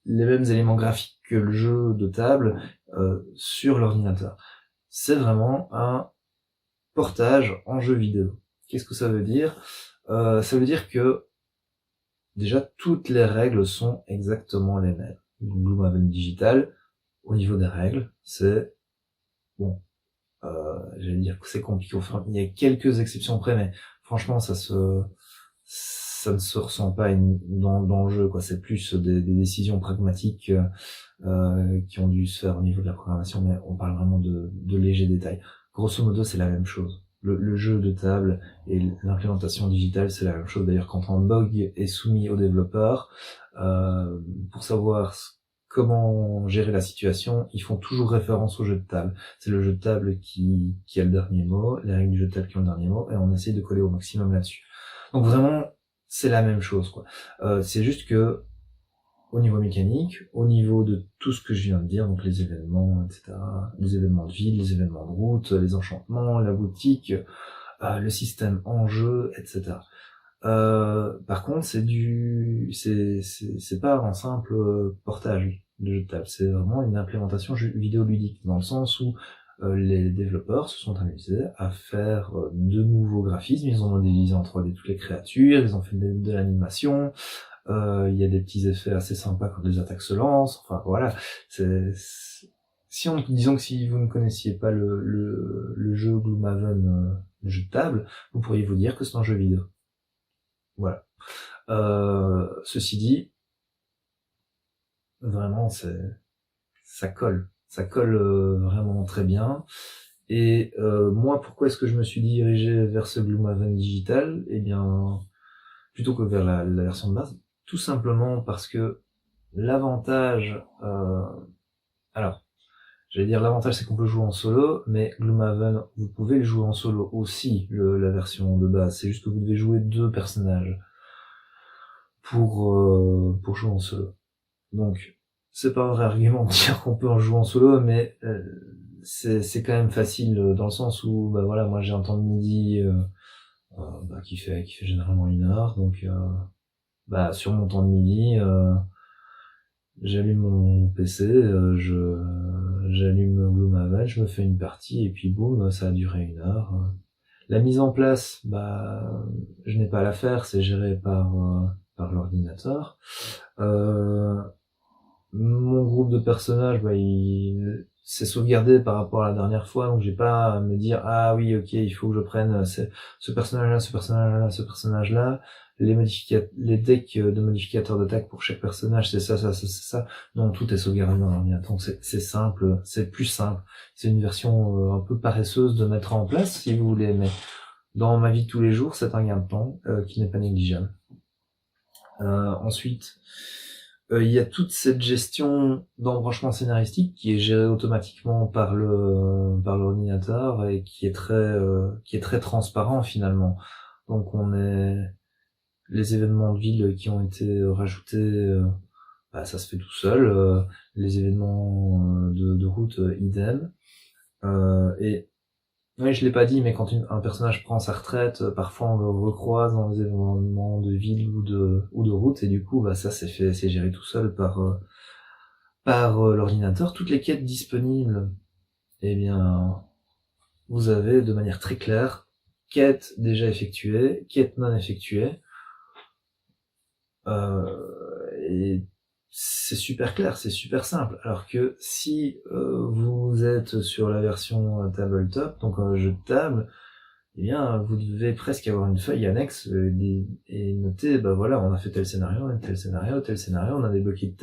les mêmes éléments graphiques que le jeu de table sur l'ordinateur. C'est vraiment un portage en jeu vidéo. Qu'est-ce que ça veut dire? Ça veut dire que déjà toutes les règles sont exactement les mêmes. Gloomhaven Digital, au niveau des règles, c'est bon. J'allais dire que c'est compliqué. Enfin, il y a quelques exceptions près, mais franchement, ça ne se ressent pas dans le jeu, quoi. C'est plus des décisions pragmatiques qui ont dû se faire au niveau de la programmation, mais on parle vraiment de légers détails. Grosso modo, c'est la même chose. Le jeu de table et l'implémentation digitale, c'est la même chose. D'ailleurs, quand un bug est soumis aux développeurs, pour savoir comment gérer la situation, ils font toujours référence au jeu de table. C'est le jeu de table qui a le dernier mot, les règles du jeu de table qui ont le dernier mot, et on essaie de coller au maximum là-dessus. Donc vraiment, c'est la même chose, quoi. C'est juste que au niveau mécanique, au niveau de tout ce que je viens de dire, donc les événements, etc., les événements de ville, les événements de route, les enchantements, la boutique, le système en jeu, etc. Par contre, c'est pas un simple portage de jeu de table, c'est vraiment une implémentation vidéoludique, dans le sens où les développeurs se sont amusés à faire de nouveaux graphismes, ils ont modélisé en 3D toutes les créatures, ils ont fait de l'animation, il y a des petits effets assez sympas quand les attaques se lancent, enfin voilà, disons que si vous ne connaissiez pas le jeu Gloomhaven, le jeu de table, vous pourriez vous dire que c'est un jeu vidéo. Voilà. Ceci dit, vraiment ça colle vraiment très bien. Et moi, pourquoi est-ce que je me suis dirigé vers ce Gloomhaven digital? Eh bien, plutôt que vers la version de base, tout simplement parce que l'avantage, alors, j'allais dire l'avantage c'est qu'on peut jouer en solo, mais Gloomhaven, vous pouvez le jouer en solo aussi, la version de base. C'est juste que vous devez jouer 2 personnages pour jouer en solo. Donc, c'est pas un vrai argument de dire qu'on peut en jouer en solo, mais c'est quand même facile dans le sens où, voilà, moi j'ai un temps de midi qui fait généralement 1 heure, donc sur mon temps de midi, j'allume mon PC, j'allume Gloomhaven, je me fais une partie et puis boum, ça a duré 1 heure. La mise en place, je n'ai pas à la faire, c'est géré par l'ordinateur. Mon groupe de personnages, c'est sauvegardé par rapport à la dernière fois, donc j'ai pas à me dire ah oui ok il faut que je prenne ce personnage-là, ce personnage-là, ce personnage-là. Les decks de modificateurs d'attaque pour chaque personnage, c'est ça, c'est ça. Non, tout est sauvegardé dans l'ordinateur, donc c'est simple, c'est plus simple. C'est une version un peu paresseuse de mettre en place si vous voulez, mais dans ma vie de tous les jours, c'est un gain de temps qui n'est pas négligeable. Ensuite, il y a toute cette gestion d'embranchement scénaristique qui est gérée automatiquement par l'ordinateur et qui est très transparent finalement. Donc les événements de ville qui ont été rajoutés, ça se fait tout seul. Les événements de route, idem. Et oui, je l'ai pas dit, mais quand un personnage prend sa retraite, parfois on le recroise dans les événements de ville ou de route, et du coup, ça c'est géré tout seul par l'ordinateur. Toutes les quêtes disponibles, eh bien, vous avez de manière très claire quêtes déjà effectuées, quêtes non effectuées, et c'est super clair, c'est super simple. Alors que si vous êtes sur la version tabletop, donc un jeu de table, eh bien, vous devez presque avoir une feuille annexe et noter, bah voilà, on a fait tel scénario, tel scénario, on a débloqué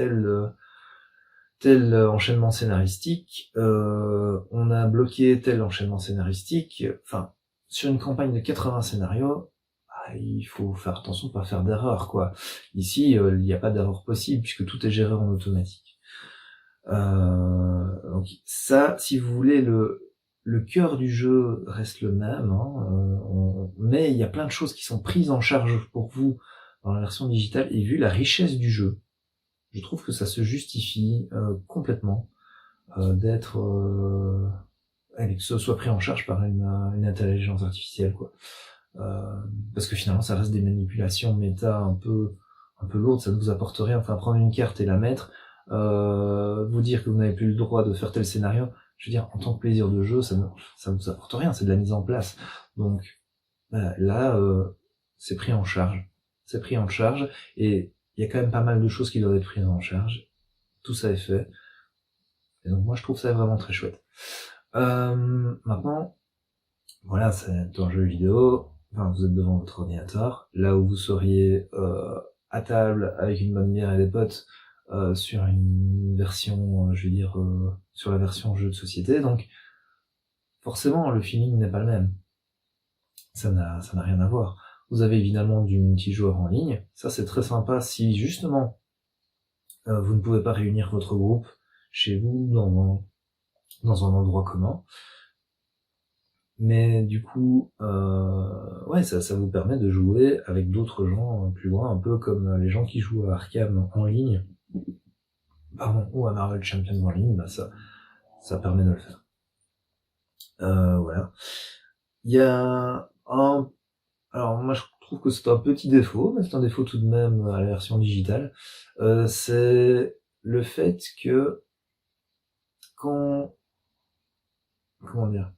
tel enchaînement scénaristique, on a bloqué tel enchaînement scénaristique. Enfin, sur une campagne de 80 scénarios, il faut faire attention de pas faire d'erreur, quoi. Ici, il n'y a pas d'erreur possible puisque tout est géré en automatique. Donc ça, si vous voulez, le cœur du jeu reste le même, hein, mais il y a plein de choses qui sont prises en charge pour vous dans la version digitale, et vu la richesse du jeu, je trouve que ça se justifie complètement d'être que ce soit pris en charge par une intelligence artificielle, quoi. Parce que finalement ça reste des manipulations méta un peu lourdes, ça ne vous apporte rien. Enfin, prendre une carte et la mettre, vous dire que vous n'avez plus le droit de faire tel scénario, je veux dire, en tant que plaisir de jeu, ça ne vous apporte rien, c'est de la mise en place. Donc là, c'est pris en charge. C'est pris en charge, et il y a quand même pas mal de choses qui doivent être prises en charge. Tout ça est fait. Et donc moi je trouve ça vraiment très chouette. Maintenant, voilà, c'est un jeu vidéo, enfin vous êtes devant votre ordinateur, là où vous seriez à table avec une bonne bière et des potes sur une version, je veux dire, sur la version jeu de société, donc forcément le feeling n'est pas le même. Ça n'a rien à voir. Vous avez évidemment du multijoueur en ligne, ça c'est très sympa si justement vous ne pouvez pas réunir votre groupe chez vous dans un endroit commun. Mais du coup, ouais, ça vous permet de jouer avec d'autres gens plus loin, un peu comme les gens qui jouent à Arkham en ligne, ou à Marvel Champions en ligne, bah ça permet de le faire. Voilà. Il y a alors moi je trouve que c'est un petit défaut, mais c'est un défaut tout de même à la version digitale, c'est le fait que comment dire,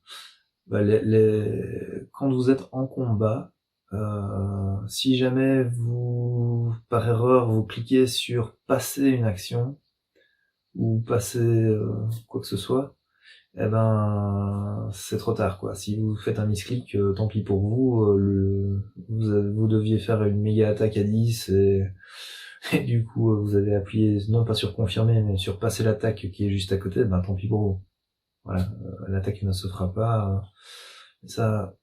bah quand vous êtes en combat, si jamais par erreur, vous cliquez sur passer une action, ou passer quoi que ce soit, eh ben, c'est trop tard, quoi. Si vous faites un misclick, tant pis pour vous, vous deviez faire une méga attaque à 10, et du coup, vous avez appuyé, non pas sur confirmer, mais sur passer l'attaque qui est juste à côté, ben tant pis pour vous. Voilà, l'attaque ne se fera pas. Ça,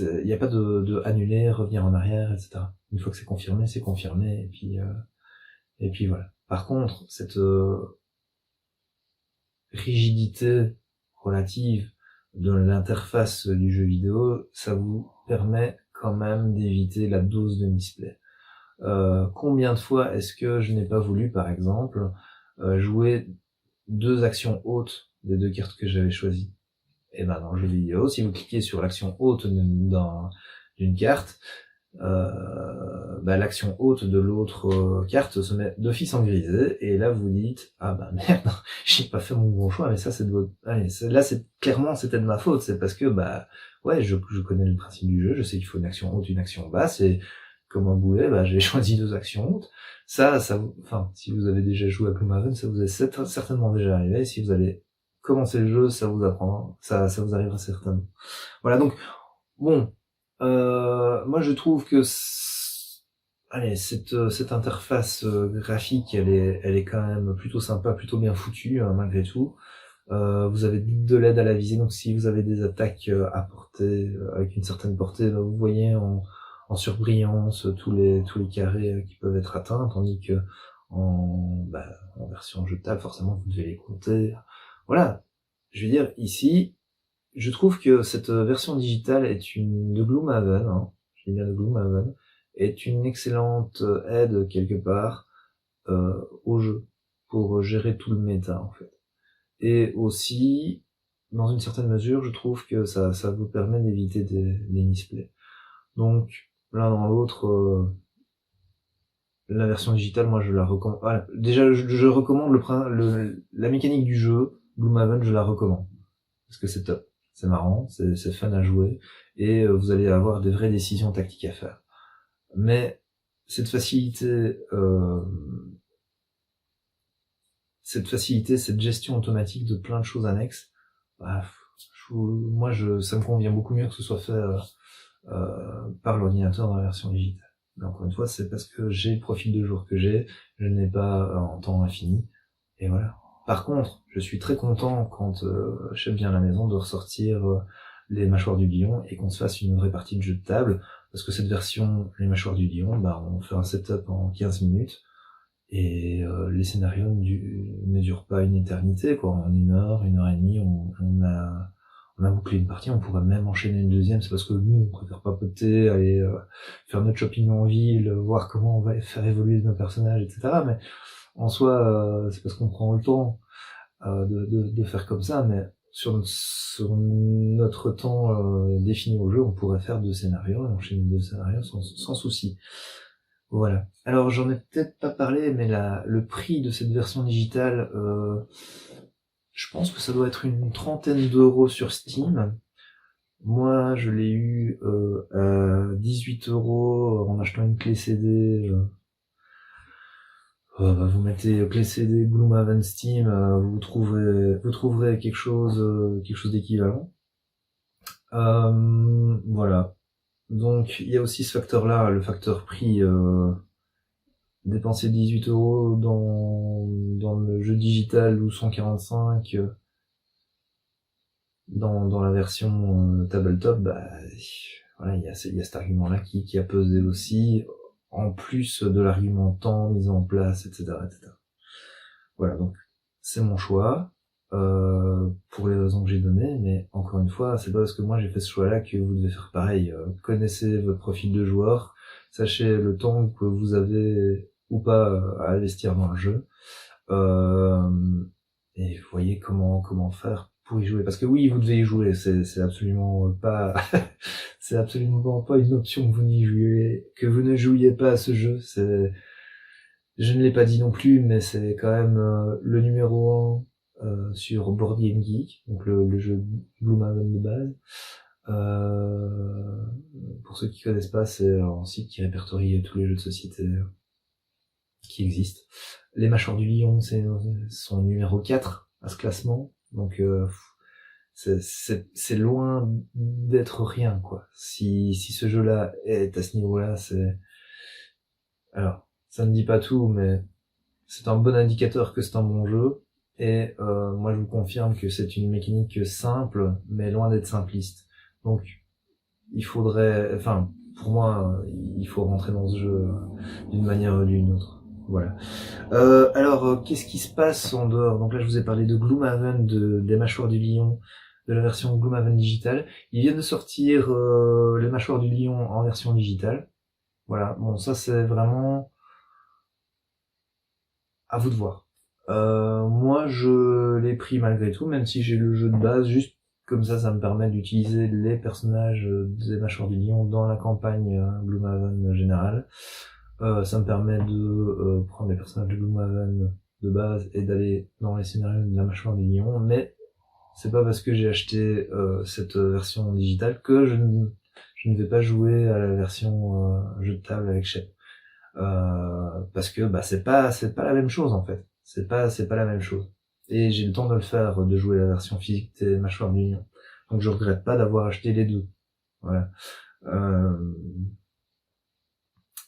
il n'y a pas de annuler, revenir en arrière, etc. Une fois que c'est confirmé, et puis voilà. Par contre, cette rigidité relative de l'interface du jeu vidéo, ça vous permet quand même d'éviter la dose de misplay. Combien de fois est-ce que je n'ai pas voulu, par exemple, jouer 2 actions hautes des 2 cartes que j'avais choisies? Et ben dans le jeu vidéo, si vous cliquez sur l'action haute d'une carte, l'action haute de l'autre carte se met d'office en grisé, et là vous dites ah bah merde, j'ai pas fait mon bon choix, mais ça c'est de votre... Allez, là c'est clairement c'était de ma faute, c'est parce que ouais, je connais le principe du jeu, je sais qu'il faut une action haute, une action basse, et comme un boulet, j'ai choisi 2 actions hautes. Enfin, si vous avez déjà joué à Gloomhaven, ça vous est certainement déjà arrivé. Si vous allez commencer le jeu, ça vous apprend, ça vous arrivera certainement. Voilà, donc bon, moi je trouve que cette interface graphique, elle est quand même plutôt sympa, plutôt bien foutue, malgré tout. Vous avez de l'aide à la visée, donc si vous avez des attaques à portée, avec une certaine portée, vous voyez en surbrillance tous les carrés qui peuvent être atteints, tandis que en version jeu de table, forcément vous devez les compter. Voilà, je veux dire, ici, je trouve que cette version digitale de Gloomhaven, je dis bien de Gloomhaven, est une excellente aide quelque part au jeu, pour gérer tout le méta en fait. Et aussi, dans une certaine mesure, je trouve que ça vous permet d'éviter des misplays. Donc, l'un dans l'autre, la version digitale, moi je la recommande. Voilà. Déjà, je recommande la mécanique du jeu, Gloomhaven, je la recommande. Parce que c'est top. C'est marrant, c'est fun à jouer, et vous allez avoir des vraies décisions tactiques à faire. Mais cette facilité, cette gestion automatique de plein de choses annexes, bah, ça me convient beaucoup mieux que ce soit fait par l'ordinateur dans la version digitale. Mais encore une fois, c'est parce que j'ai le profil de joueur que j'ai, je n'ai pas en temps infini, et voilà. Par contre, je suis très content quand chef vient à la maison de ressortir les mâchoires du lion et qu'on se fasse une vraie partie de jeu de table, parce que cette version, les mâchoires du lion, bah, on fait un setup en 15 minutes, et les scénarios ne durent pas une éternité, quoi. En 1 heure et demie, on a bouclé une partie, on pourrait même enchaîner une deuxième, c'est parce que nous, on préfère papoter, aller faire notre shopping en ville, voir comment on va faire évoluer nos personnages, etc. Mais en soi, c'est parce qu'on prend le temps de faire comme ça, mais sur notre temps défini au jeu, on pourrait faire 2 scénarios, et enchaîner 2 scénarios sans souci. Voilà. Alors j'en ai peut-être pas parlé, mais le prix de cette version digitale, je pense que ça doit être une 30aine d'euros sur Steam. Moi, je l'ai eu à 18 € en achetant une clé CD. Vous mettez clé CD, Gloomhaven Steam, vous trouverez quelque chose d'équivalent. Voilà. Donc il y a aussi ce facteur-là, le facteur prix. Dépenser 18 € dans le jeu digital ou 145 dans la version tabletop, bah voilà, il y a cet argument-là qui a pesé aussi, en plus de l'argument temps mis en place, etc., etc. Voilà, donc c'est mon choix pour les raisons que j'ai données, mais encore une fois, c'est pas parce que moi j'ai fait ce choix-là que vous devez faire pareil. Connaissez votre profil de joueur, sachez le temps que vous avez ou pas à investir dans le jeu, et vous voyez comment faire pour y jouer. Parce que oui, vous devez y jouer, c'est absolument pas c'est absolument pas une option que vous ne jouiez pas à ce jeu. Je ne l'ai pas dit non plus, mais c'est quand même le numéro 1 sur Board Game Geek, donc le jeu Gloomhaven de base. Pour ceux qui connaissent pas, c'est un site qui répertorie tous les jeux de société qui existent. Les Mâchoires du Lion, c'est son numéro 4 à ce classement, donc c'est loin d'être rien, quoi. Si ce jeu-là est à ce niveau-là, alors, ça ne dit pas tout, mais c'est un bon indicateur que c'est un bon jeu, et moi je vous confirme que c'est une mécanique simple, mais loin d'être simpliste. Donc, pour moi, il faut rentrer dans ce jeu d'une manière ou d'une autre. Voilà. Alors, qu'est-ce qui se passe en dehors? Donc là, je vous ai parlé de Gloomhaven, des Mâchoires du Lion, de la version Gloomhaven digitale. Ils viennent de sortir les Mâchoires du Lion en version digitale. Voilà. Bon, ça c'est vraiment à vous de voir. Moi, je l'ai pris malgré tout, même si j'ai le jeu de base, juste comme ça me permet d'utiliser les personnages des Mâchoires du Lion dans la campagne Gloomhaven générale. Ça me permet de prendre les personnages de Gloomhaven de base et d'aller dans les scénarios de la Mâchoire du Lion, mais c'est pas parce que j'ai acheté cette version digitale que je ne vais pas jouer à la version jeu de table avec Shep. Parce que bah c'est pas la même chose en fait. C'est pas la même chose. Et j'ai le temps de le faire, de jouer la version physique des Mâchoires du Lion. Donc je regrette pas d'avoir acheté les deux. Voilà.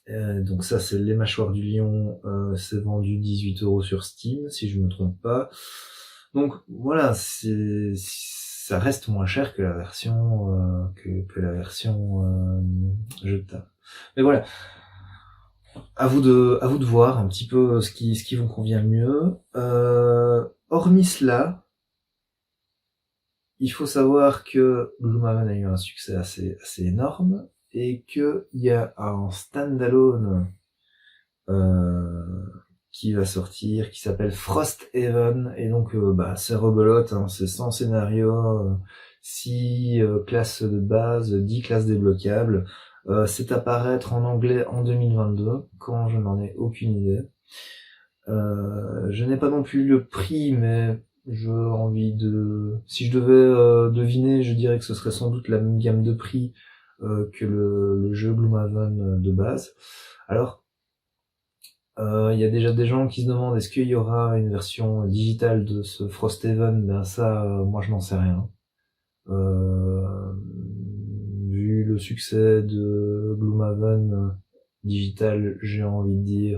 Donc ça c'est les Mâchoires du Lion, c'est vendu 18 € sur Steam si je me trompe pas. Donc voilà, ça reste moins cher que la version que la version jeu de table. Mais voilà, à vous de voir un petit peu ce qui vous convient le mieux. Hormis cela, il faut savoir que Gloomhaven a eu un succès assez énorme, et qu'il y a un standalone qui va sortir, qui s'appelle Frosthaven, et donc c'est rebelote, hein, c'est 100 scénarios, 6 classes de base, 10 classes débloquables. C'est à paraître en anglais en 2022, quand je n'en ai aucune idée. Je n'ai pas non plus le prix, mais j'ai envie si je devais deviner, je dirais que ce serait sans doute la même gamme de prix que le jeu Gloomhaven de base. Alors, Il y a déjà des gens qui se demandent est-ce qu'il y aura une version digitale de ce Frosthaven. Ben ça, moi je n'en sais rien. Vu le succès de Gloomhaven digital, j'ai envie de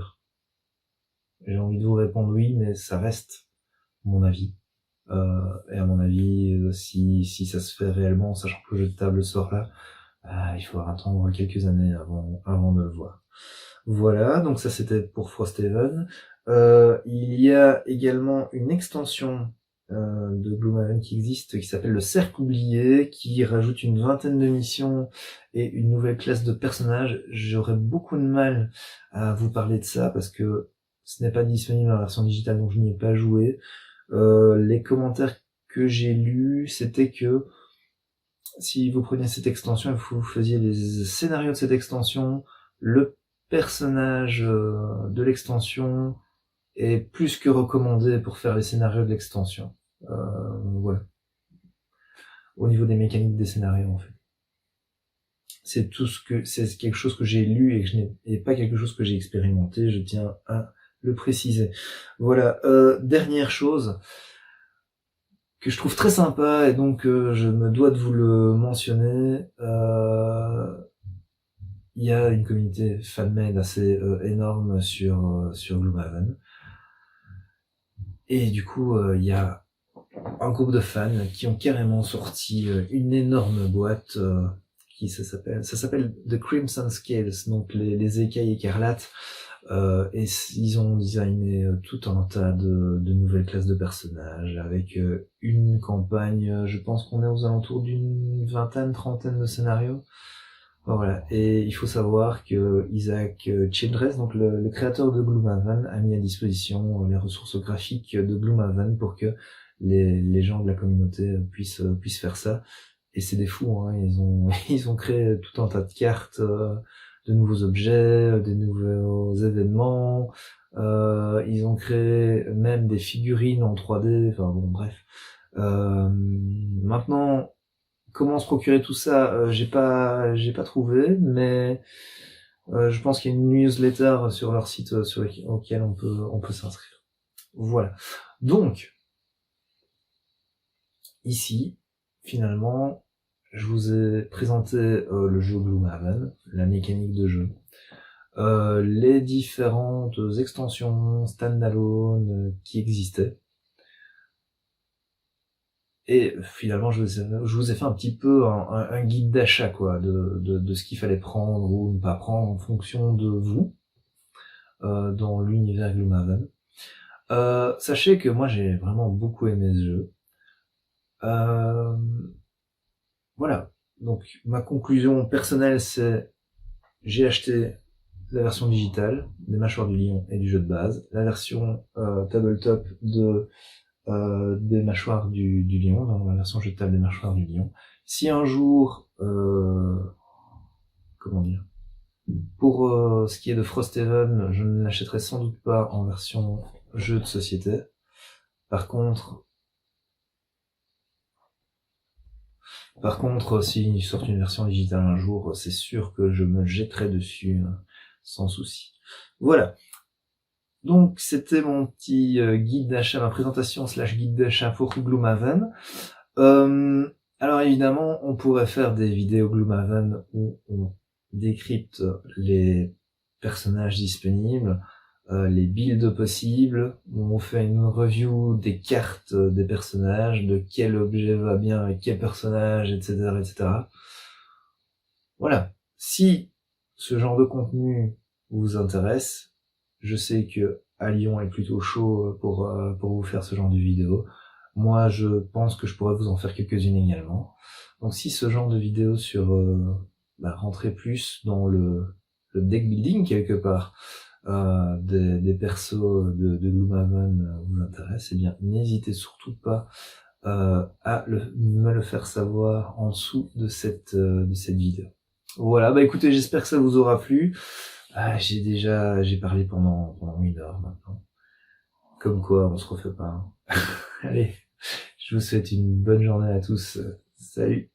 vous répondre oui, mais ça reste mon avis. Et à mon avis, si ça se fait réellement, sachant que le jeu de table sort là, il faudra attendre quelques années avant de le voir. Voilà, donc ça c'était pour Frosthaven. Il y a également une extension de Gloomhaven qui existe, qui s'appelle le Cercle Oublié, qui rajoute une vingtaine de missions et une nouvelle classe de personnages. J'aurais beaucoup de mal à vous parler de ça parce que ce n'est pas disponible dans la version digitale, donc je n'y ai pas joué. Les commentaires que j'ai lus, c'était que si vous preniez cette extension et vous faisiez les scénarios de cette extension, le personnage de l'extension est plus que recommandé pour faire les scénarios de l'extension. Voilà. Au niveau des mécaniques des scénarios, en fait. C'est quelque chose que j'ai lu et pas quelque chose que j'ai expérimenté, je tiens à le préciser. Voilà, dernière chose que je trouve très sympa, et donc je me dois de vous le mentionner. Il y a une communauté fan-made assez énorme sur Gloomhaven. Et du coup, il y a un groupe de fans qui ont carrément sorti une énorme boîte ça s'appelle The Crimson Scales, donc les écailles écarlates. Et ils ont designé tout un tas de nouvelles classes de personnages avec une campagne, je pense qu'on est aux alentours d'une vingtaine, trentaine de scénarios. Voilà. Et il faut savoir que Isaac Childress, donc le créateur de Gloomhaven, a mis à disposition les ressources graphiques de Gloomhaven pour que les gens de la communauté puissent faire ça. Et c'est des fous, hein. Ils ont créé tout un tas de cartes, de nouveaux objets, des nouveaux événements. Ils ont créé même des figurines en 3D. Enfin bon, bref. Maintenant, comment se procurer tout ça, j'ai pas trouvé, mais je pense qu'il y a une newsletter sur leur site auquel on peut s'inscrire. Voilà. Donc ici, finalement, je vous ai présenté le jeu Gloomhaven, la mécanique de jeu, les différentes extensions standalone qui existaient. Et finalement, je vous ai fait un petit peu un guide d'achat, quoi, de ce qu'il fallait prendre ou ne pas prendre en fonction de vous dans l'univers Gloomhaven. Sachez que moi, j'ai vraiment beaucoup aimé ce jeu. Voilà. Donc, ma conclusion personnelle, c'est j'ai acheté la version digitale des Mâchoires du Lion et du jeu de base, la version tabletop des Mâchoires du Lion, dans la version jeu de table des Mâchoires du Lion. Si un jour, comment dire, pour ce qui est de Frosthaven, je ne l'achèterai sans doute pas en version jeu de société. Par contre, s'il sort une version digitale un jour, c'est sûr que je me jetterai dessus sans souci. Voilà. Donc c'était mon petit guide d'achat, ma présentation / guide d'achat pour Gloomhaven. Alors évidemment, on pourrait faire des vidéos Gloomhaven où on décrypte les personnages disponibles, les builds possibles, où on fait une review des cartes des personnages, de quel objet va bien avec quel personnage, etc., etc. Voilà. Si ce genre de contenu vous intéresse, je sais que à Lyon est plutôt chaud pour vous faire ce genre de vidéo. Moi, je pense que je pourrais vous en faire quelques-unes également. Donc si ce genre de vidéo sur rentrer plus dans le deck building quelque part des persos de Gloomhaven vous intéresse, eh bien n'hésitez surtout pas à me le faire savoir en dessous de cette vidéo. Voilà, bah écoutez, j'espère que ça vous aura plu. J'ai parlé pendant 1 heure maintenant. Comme quoi, on se refait pas. Allez, je vous souhaite une bonne journée à tous. Salut!